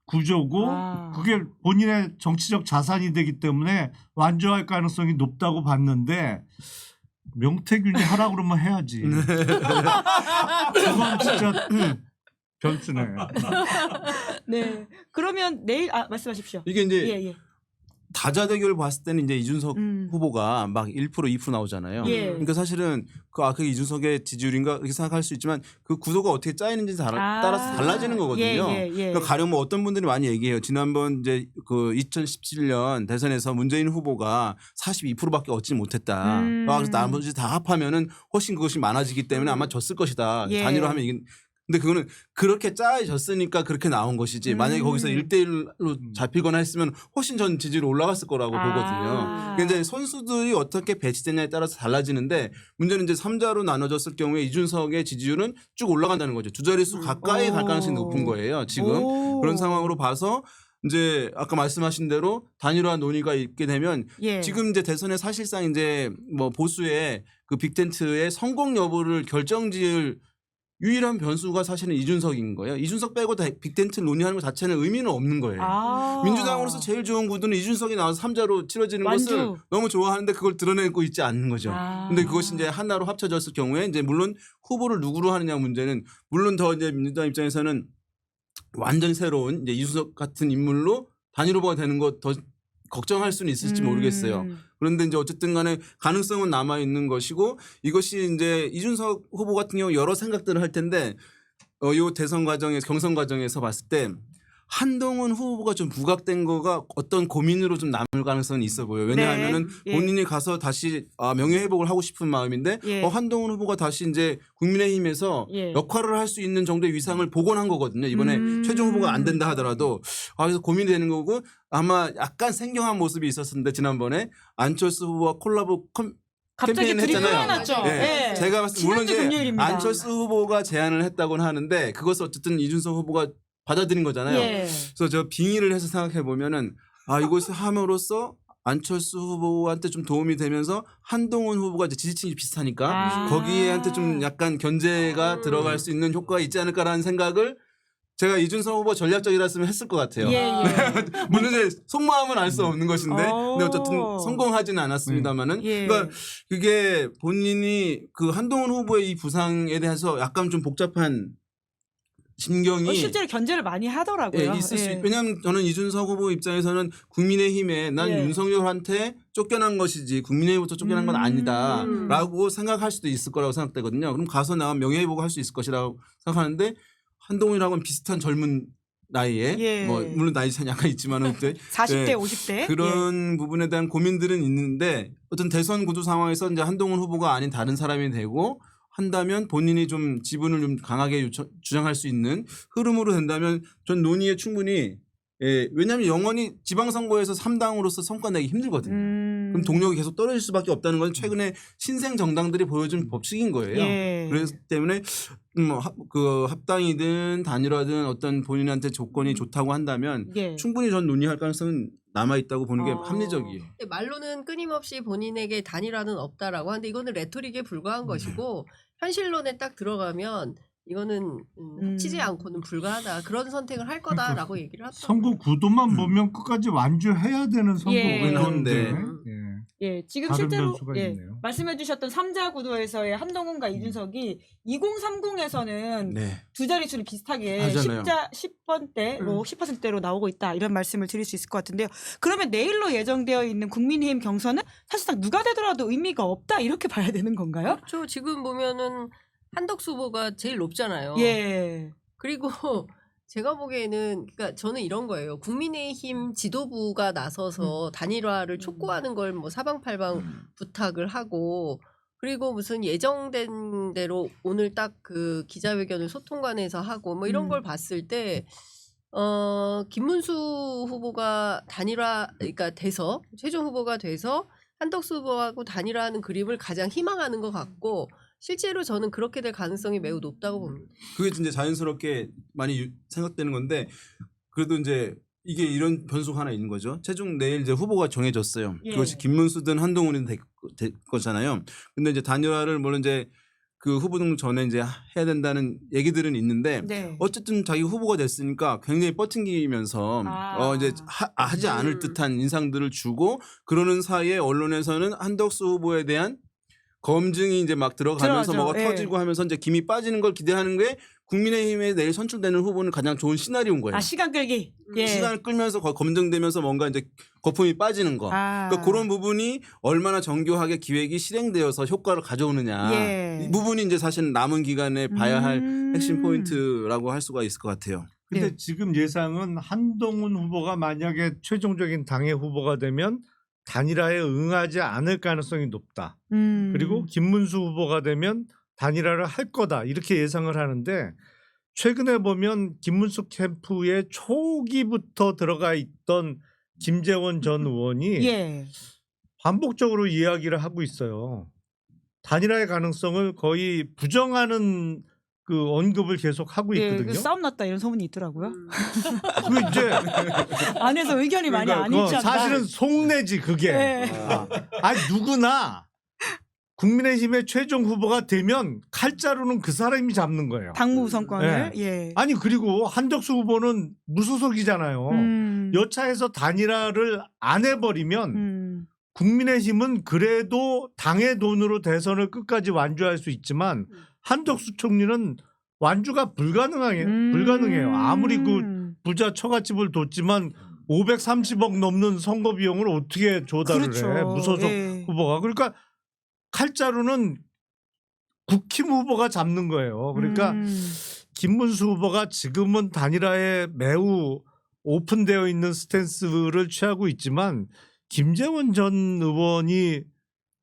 구조고 아. 그게 본인의 정치적 자산이 되기 때문에 완주할 가능성이 높다고 봤는데 명태균이 하라고 그러면 해야지. 그건 진짜 변수네. 네. 그러면 내일 말씀하십시오. 이게 이제 예, 예. 다자 대결을 봤을 때는 이제 이준석 후보가 막 1% 2% 나오잖아요. 예. 그러니까 사실은 그게 이준석의 지지율인가 이렇게 생각할 수 있지만 그 구도가 어떻게 짜이는지 따라서 달라지는 거거든요. 예. 그러니까 가령 뭐 어떤 분들이 많이 얘기해요. 지난번 이제 그 2017년 대선에서 문재인 후보가 42%밖에 얻지 못했다. 그래서 나머지 다 합하면은 훨씬 그것이 많아지기 때문에 아마 졌을 것이다. 예. 단일화하면 이긴. 근데 그거는 그렇게 짜여졌으니까 그렇게 나온 것이지 만약에 거기서 1대1로 잡히거나 했으면 훨씬 전 지지율이 올라갔을 거라고 보거든요. 근데 이제 선수들이 어떻게 배치되냐에 따라서 달라지는데 문제는 이제 3자로 나눠졌을 경우에 이준석의 지지율은 쭉 올라간다는 거죠. 두 자릿수 가까이 갈 가능성이 높은 거예요. 지금 그런 상황으로 봐서 이제 아까 말씀하신 대로 단일화 논의가 있게 되면 예. 지금 이제 대선에 사실상 이제 뭐 보수의 그 빅텐트의 성공 여부를 결정지을 유일한 변수가 사실은 이준석인 거예요. 이준석 빼고 다 빅텐트 논의하는 것 자체는 의미는 없는 거예요. 민주당으로서 제일 좋은 구도는 이준석이 나와서 3자로 치러지는 것을 너무 좋아하는데 그걸 드러내고 있지 않는 거죠. 근데 그것이 이제 하나로 합쳐졌을 경우에 이제 물론 후보를 누구로 하느냐 문제는 물론 더 이제 민주당 입장에서는 완전 새로운 이제 이준석 같은 인물로 단일 후보가 되는 것 더 걱정할 수는 있을지 모르겠어요. 그런데 이제 어쨌든 간에 가능성은 남아 있는 것이고 이것이 이제 이준석 후보 같은 경우 여러 생각들을 할 텐데 요 대선 과정에서 경선 과정에서 봤을 때 한동훈 후보가 좀 부각된 거가 어떤 고민으로 좀 남을 가능성이 있어 보여요. 왜냐하면은 네. 본인이 가서 다시 명예회복을 하고 싶은 마음인데 예. 한동훈 후보가 다시 이제 국민의힘에서 예. 역할을 할 수 있는 정도의 위상을 복원한 거거든요. 이번에 최종 후보가 안 된다 하더라도 그래서 고민이 되는 거고 아마 약간 생경한 모습이 있었는데 지난번에 안철수 후보와 콜라보 갑자기 캠페인을 둘이 했잖아요. 끊어놨죠. 네. 제가 봤을 때 물론 지난주 이제 금요일입니다. 안철수 후보가 제안을 했다고는 하는데 그것을 어쨌든 이준석 후보가 받아들인 거잖아요. 예. 그래서 저 빙의를 해서 생각해 보면은 이것을 함으로써 안철수 후보한테 좀 도움이 되면서 한동훈 후보가 이제 지지층이 비슷하니까 거기에한테 좀 약간 견제가 들어갈 수 있는 효과가 있지 않을까라는 생각을 제가 이준석 후보 전략적이라면 했을 것 같아요. 예. 물론 이제 속마음은 알 수 없는 것인데 근데 어쨌든 성공하지는 않았습니다만은 예. 그러니까 그게 본인이 그 한동훈 후보의 이 부상에 대해서 약간 좀 복잡한 심경이 실제로 견제를 많이 하더라고요. 예, 있을 수 예. 왜냐하면 저는 이준석 후보 입장에서는 국민의힘에 난 예. 윤석열한테 쫓겨난 것이지 국민의힘부터 쫓겨난 건 아니다라고 생각할 수도 있을 거라고 생각되거든요. 그럼 가서 나가 명예회복을 할 수 있을 것이라고 생각하는데 한동훈이랑은 비슷한 젊은 나이에 예. 뭐 물론 나이 차이 약간 있지만은 40대, 네. 50대 그런 부분에 대한 고민들은 있는데 어떤 대선 구도 상황에서 이제 한동훈 후보가 아닌 다른 사람이 되고 한다면 본인이 좀 지분을 좀 강하게 주장할 수 있는 흐름으로 된다면 전 논의에 충분히 왜냐하면 영원히 지방선거에서 3당으로서 성과 내기 힘들거든요. 그럼 동력이 계속 떨어질 수밖에 없다는 건 최근에 신생 정당들이 보여준 법칙인 거예요. 예. 그래서 때문에 그 합당이든 단일화든 어떤 본인한테 조건이 좋다고 한다면 예. 충분히 전 논의할 가능성은 남아 있다고 보는 게 합리적이에요. 근데 말로는 끊임없이 본인에게 단일화는 없다라고 하는데 이거는 레토릭에 불과한 것이고 현실론에 딱 들어가면 이거는 합치지 않고는 불가하다. 그런 선택을 할 거다라고 얘기를 하더라고요. 선거 구도만 보면 끝까지 완주해야 되는 선거 예. 구도인데 예, 지금 다른 실제로 변수가 있네요. 말씀해주셨던 3자 구도에서의 한동훈과 이준석이 2030에서는 네. 두 자릿수를 비슷하게 하잖아요. 10번대로 10%대로 나오고 있다 이런 말씀을 드릴 수 있을 것 같은데요. 그러면 내일로 예정되어 있는 국민의힘 경선은 사실상 누가 되더라도 의미가 없다 이렇게 봐야 되는 건가요? 그렇죠. 지금 보면은 한덕수 후보가 제일 높잖아요. 예. 그리고 제가 보기에는 그러니까 저는 이런 거예요. 국민의힘 지도부가 나서서 단일화를 촉구하는 걸 뭐 사방팔방 부탁을 하고 그리고 무슨 예정된 대로 오늘 딱 그 기자회견을 소통관에서 하고 뭐 이런 걸 봤을 때 김문수 후보가 단일화 그러니까 돼서 최종 후보가 돼서 한덕수 후보하고 단일화하는 그림을 가장 희망하는 것 같고 실제로 저는 그렇게 될 가능성이 매우 높다고 봅니다. 그게 이제 자연스럽게 많이 생각되는 건데 그래도 이제 이게 이런 변수가 하나 있는 거죠. 최종 내일 이제 후보가 정해졌어요. 예. 그것이 김문수든 한동훈이든 될 거잖아요. 근데 이제 단일화를 물론 이제 그 후보 등 전에 이제 해야 된다는 얘기들은 있는데 네. 어쨌든 자기 후보가 됐으니까 굉장히 뻗팅기면서 이제 하지 않을 듯한 인상들을 주고 그러는 사이에 언론에서는 한덕수 후보에 대한 검증이 이제 막 들어가면서 들어가죠. 뭐가 예. 터지고 하면서 이제 김이 빠지는 걸 기대하는 게 국민의힘에 내일 선출되는 후보는 가장 좋은 시나리오인 거예요. 시간 끌기. 예. 시간을 끌면서 검증되면서 뭔가 이제 거품이 빠지는 거. 그러니까 그런 부분이 얼마나 정교하게 기획이 실행되어서 효과를 가져오느냐. 예. 이 부분이 이제 사실 남은 기간에 봐야 할 핵심 포인트라고 할 수가 있을 것 같아요. 근데 네. 지금 예상은 한동훈 후보가 만약에 최종적인 당의 후보가 되면 단일화에 응하지 않을 가능성이 높다. 그리고 김문수 후보가 되면 단일화를 할 거다. 이렇게 예상을 하는데 최근에 보면 김문수 캠프에 초기부터 들어가 있던 김재원 전 의원이 예. 반복적으로 이야기를 하고 있어요. 단일화의 가능성을 거의 부정하는 그 언급을 계속 하고 예, 있거든요. 그 싸움 났다 이런 소문이 있더라고요. 그 이제 안에서 의견이 많이 안 그러니까 일치한다. 사실은 속내지 그게. 예. 아니 누구나 국민의힘의 최종 후보가 되면 칼자루는 그 사람이 잡는 거예요. 당무 우선권을. 예. 아니 그리고 한덕수 후보는 무소속이잖아요. 여차해서 단일화를 안 해버리면 국민의힘은 그래도 당의 돈으로 대선을 끝까지 완주할 수 있지만 한덕수 총리는 완주가 불가능해요. 아무리 그 부자 처갓집을 뒀지만 530억 넘는 선거 비용을 어떻게 조달을 그렇죠. 해 무소속 예. 후보가. 그러니까 칼자루는 국힘 후보가 잡는 거예요. 그러니까 김문수 후보가 지금은 단일화에 매우 오픈되어 있는 스탠스를 취하고 있지만 김재원 전 의원이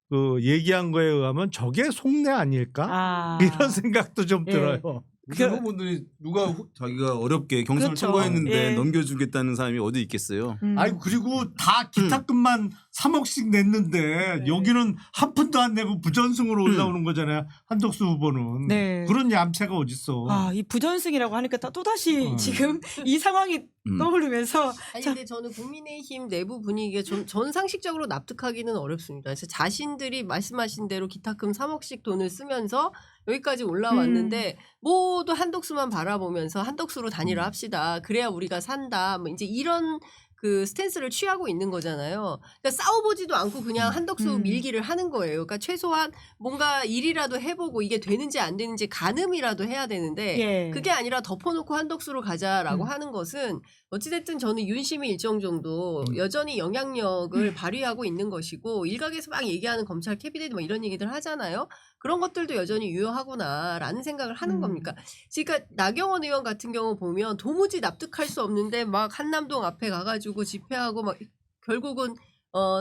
그 얘기한 거에 의하면 저게 속내 아닐까? 이런 생각도 좀 예. 들어요. 무슨 후보들이 누가 자기가 어렵게 경선을 그렇죠. 통과했는데 예. 넘겨주겠다는 사람이 어디 있겠어요. 아니 그리고 다 기타금만 3억씩 냈는데 여기는 한 푼도 안 내고 부전승으로 올라오는 거잖아요. 한덕수 후보는. 네. 그런 얌체가 어딨어. 이 부전승이라고 하니까 또 다시 지금 이 상황이 떠오르면서 아니 근데 저는 국민의힘 내부 분위기가 전 상식적으로 납득하기는 어렵습니다. 그래서 자신들이 말씀하신 대로 기타금 3억씩 돈을 쓰면서 여기까지 올라왔는데 모두 한덕수만 바라보면서 한덕수로 단일화 합시다. 그래야 우리가 산다. 뭐 이제 이런 그 스탠스를 취하고 있는 거잖아요. 그러니까 싸워보지도 않고 그냥 한덕수 밀기를 하는 거예요. 그러니까 최소한 뭔가 일이라도 해보고 이게 되는지 안 되는지 가늠이라도 해야 되는데 예. 그게 아니라 덮어놓고 한덕수로 가자라고 하는 것은 어찌됐든 저는 윤심이 일정 정도 여전히 영향력을 발휘하고 있는 것이고 일각에서 막 얘기하는 검찰 캐비넷 뭐 이런 얘기들 하잖아요. 그런 것들도 여전히 유효하구나라는 생각을 하는 겁니까? 그러니까 나경원 의원 같은 경우 보면 도무지 납득할 수 없는데 막 한남동 앞에 가가지고 집회하고 막 결국은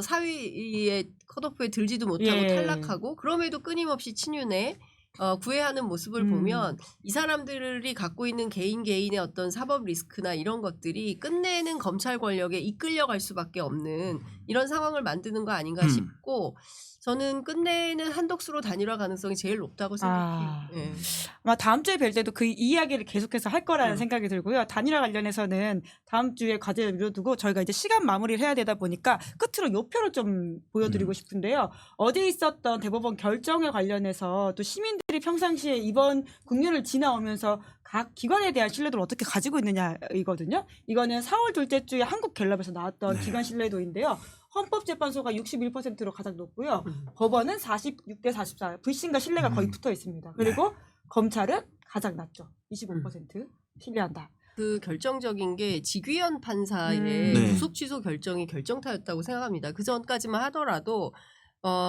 사위의 컷오프에 들지도 못하고 예. 탈락하고 그럼에도 끊임없이 친윤에 구애하는 모습을 보면 이 사람들이 갖고 있는 개인의 어떤 사법 리스크나 이런 것들이 끝내는 검찰 권력에 이끌려갈 수밖에 없는 이런 상황을 만드는 거 아닌가 싶고 저는 끝내는 한덕수로 단일화 가능성이 제일 높다고 생각해요. 예. 아마 다음 주에 뵐 때도 그 이야기를 계속해서 할 거라는 생각이 들고요. 단일화 관련해서는 다음 주에 과제를 미뤄두고 저희가 이제 시간 마무리를 해야 되다 보니까 끝으로 요표를 좀 보여드리고 싶은데요. 어제 있었던 대법원 결정에 관련해서 또 시민들이 평상시에 이번 국면을 지나오면서 각 기관에 대한 신뢰도를 어떻게 가지고 있느냐이거든요. 이거는 4월 둘째 주에 한국갤럽에서 나왔던 기관 신뢰도인데요. 헌법재판소가 61%로 가장 높고요. 법원은 46대 44. 불신과 신뢰가 거의 붙어 있습니다. 그리고 검찰은 가장 낮죠. 25% 신뢰한다. 그 결정적인 게 지귀현 판사의 네. 구속 취소 결정이 결정타였다고 생각합니다. 그 전까지만 하더라도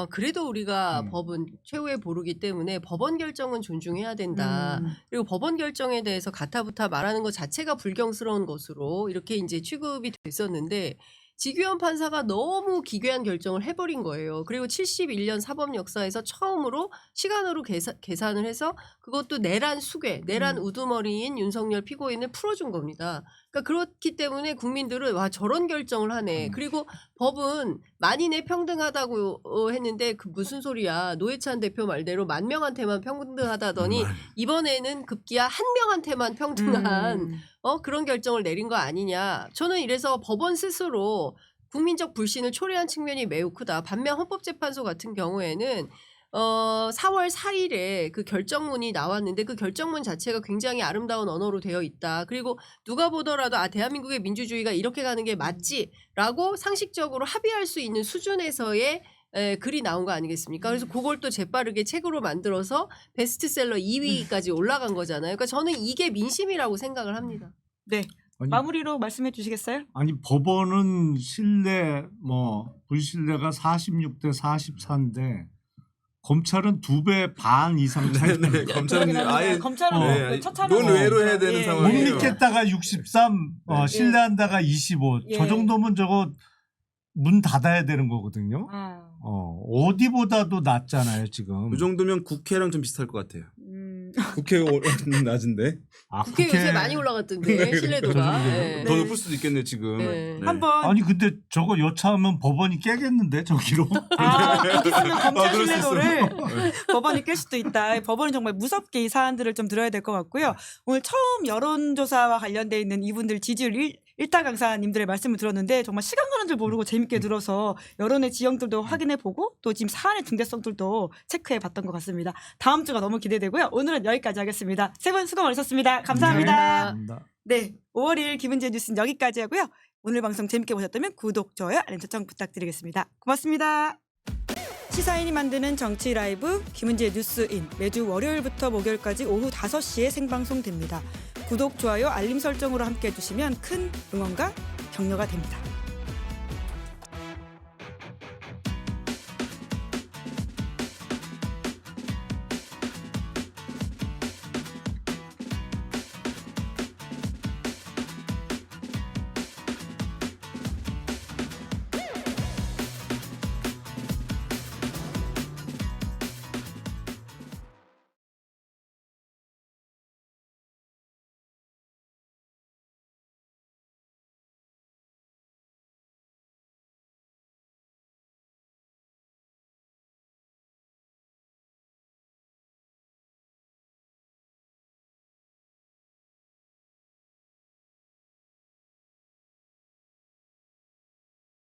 그래도 우리가 법은 최후의 보루기 때문에 법원 결정은 존중해야 된다. 그리고 법원 결정에 대해서 가타부타 말하는 것 자체가 불경스러운 것으로 이렇게 이제 취급이 됐었는데 지규현 판사가 너무 기괴한 결정을 해버린 거예요. 그리고 71년 사법 역사에서 처음으로 시간으로 계산을 해서 그것도 내란 수괴, 내란 우두머리인 윤석열 피고인을 풀어준 겁니다. 그러니까 그렇기 때문에 국민들은 와 저런 결정을 하네. 그리고 법은 만인의 평등하다고 했는데 그 무슨 소리야. 노회찬 대표 말대로 10,000명한테만 평등하다더니 이번에는 급기야 1명한테만 평등한 그런 결정을 내린 거 아니냐. 저는 이래서 법원 스스로 국민적 불신을 초래한 측면이 매우 크다. 반면 헌법재판소 같은 경우에는 4월 4일에 그 결정문이 나왔는데 그 결정문 자체가 굉장히 아름다운 언어로 되어 있다. 그리고 누가 보더라도 대한민국의 민주주의가 이렇게 가는 게 맞지라고 상식적으로 합의할 수 있는 수준에서의 글이 나온 거 아니겠습니까? 그래서 그걸 또 재빠르게 책으로 만들어서 베스트셀러 2위까지 올라간 거잖아요. 그러니까 저는 이게 민심이라고 생각을 합니다. 네. 아니, 마무리로 말씀해 주시겠어요? 아니 법원은 신뢰 불신뢰가 46대 44인데 검찰은 2배 반 이상 차이. 네, 검찰은 아예 검찰은 처참한 논외로 해야 되는 못 상황이에요. 믿겠다가 63, 신뢰한다가 25. 예. 저 정도면 저거 문 닫아야 되는 거거든요. 어디보다도 낮잖아요 지금. 그 정도면 국회랑 좀 비슷할 것 같아요. 국회 낮은데 국회 요새 많이 올라갔던데 신뢰도가. 네. 더 높을 수도 있겠네 지금. 네. 네. 한번 아니 근데 저거 여차하면 법원이 깨겠는데 저기로. 거기서는 검찰 그럴 수 신뢰도를 법원이 깰 수도 있다. 법원은 정말 무섭게 이 사안들을 좀 들어야 될 것 같고요. 오늘 처음 여론조사와 관련돼 있는 이분들 지지율 일타 강사님들의 말씀을 들었는데 정말 시간 가는 줄 모르고 재밌게 들어서 여론의 지형들도 확인해보고 또 지금 사안의 중대성들도 체크해봤던 것 같습니다. 다음 주가 너무 기대되고요. 오늘은 여기까지 하겠습니다. 세 분 수고 많으셨습니다. 감사합니다. 감사합니다. 네, 5월 1일 김은지의 뉴스는 여기까지 하고요. 오늘 방송 재밌게 보셨다면 구독, 좋아요, 알림 설정 부탁드리겠습니다. 고맙습니다. 시사인이 만드는 정치 라이브 김은지의 뉴스인 매주 월요일부터 목요일까지 오후 5시에 생방송됩니다. 구독, 좋아요, 알림 설정으로 함께해 주시면 큰 응원과 격려가 됩니다.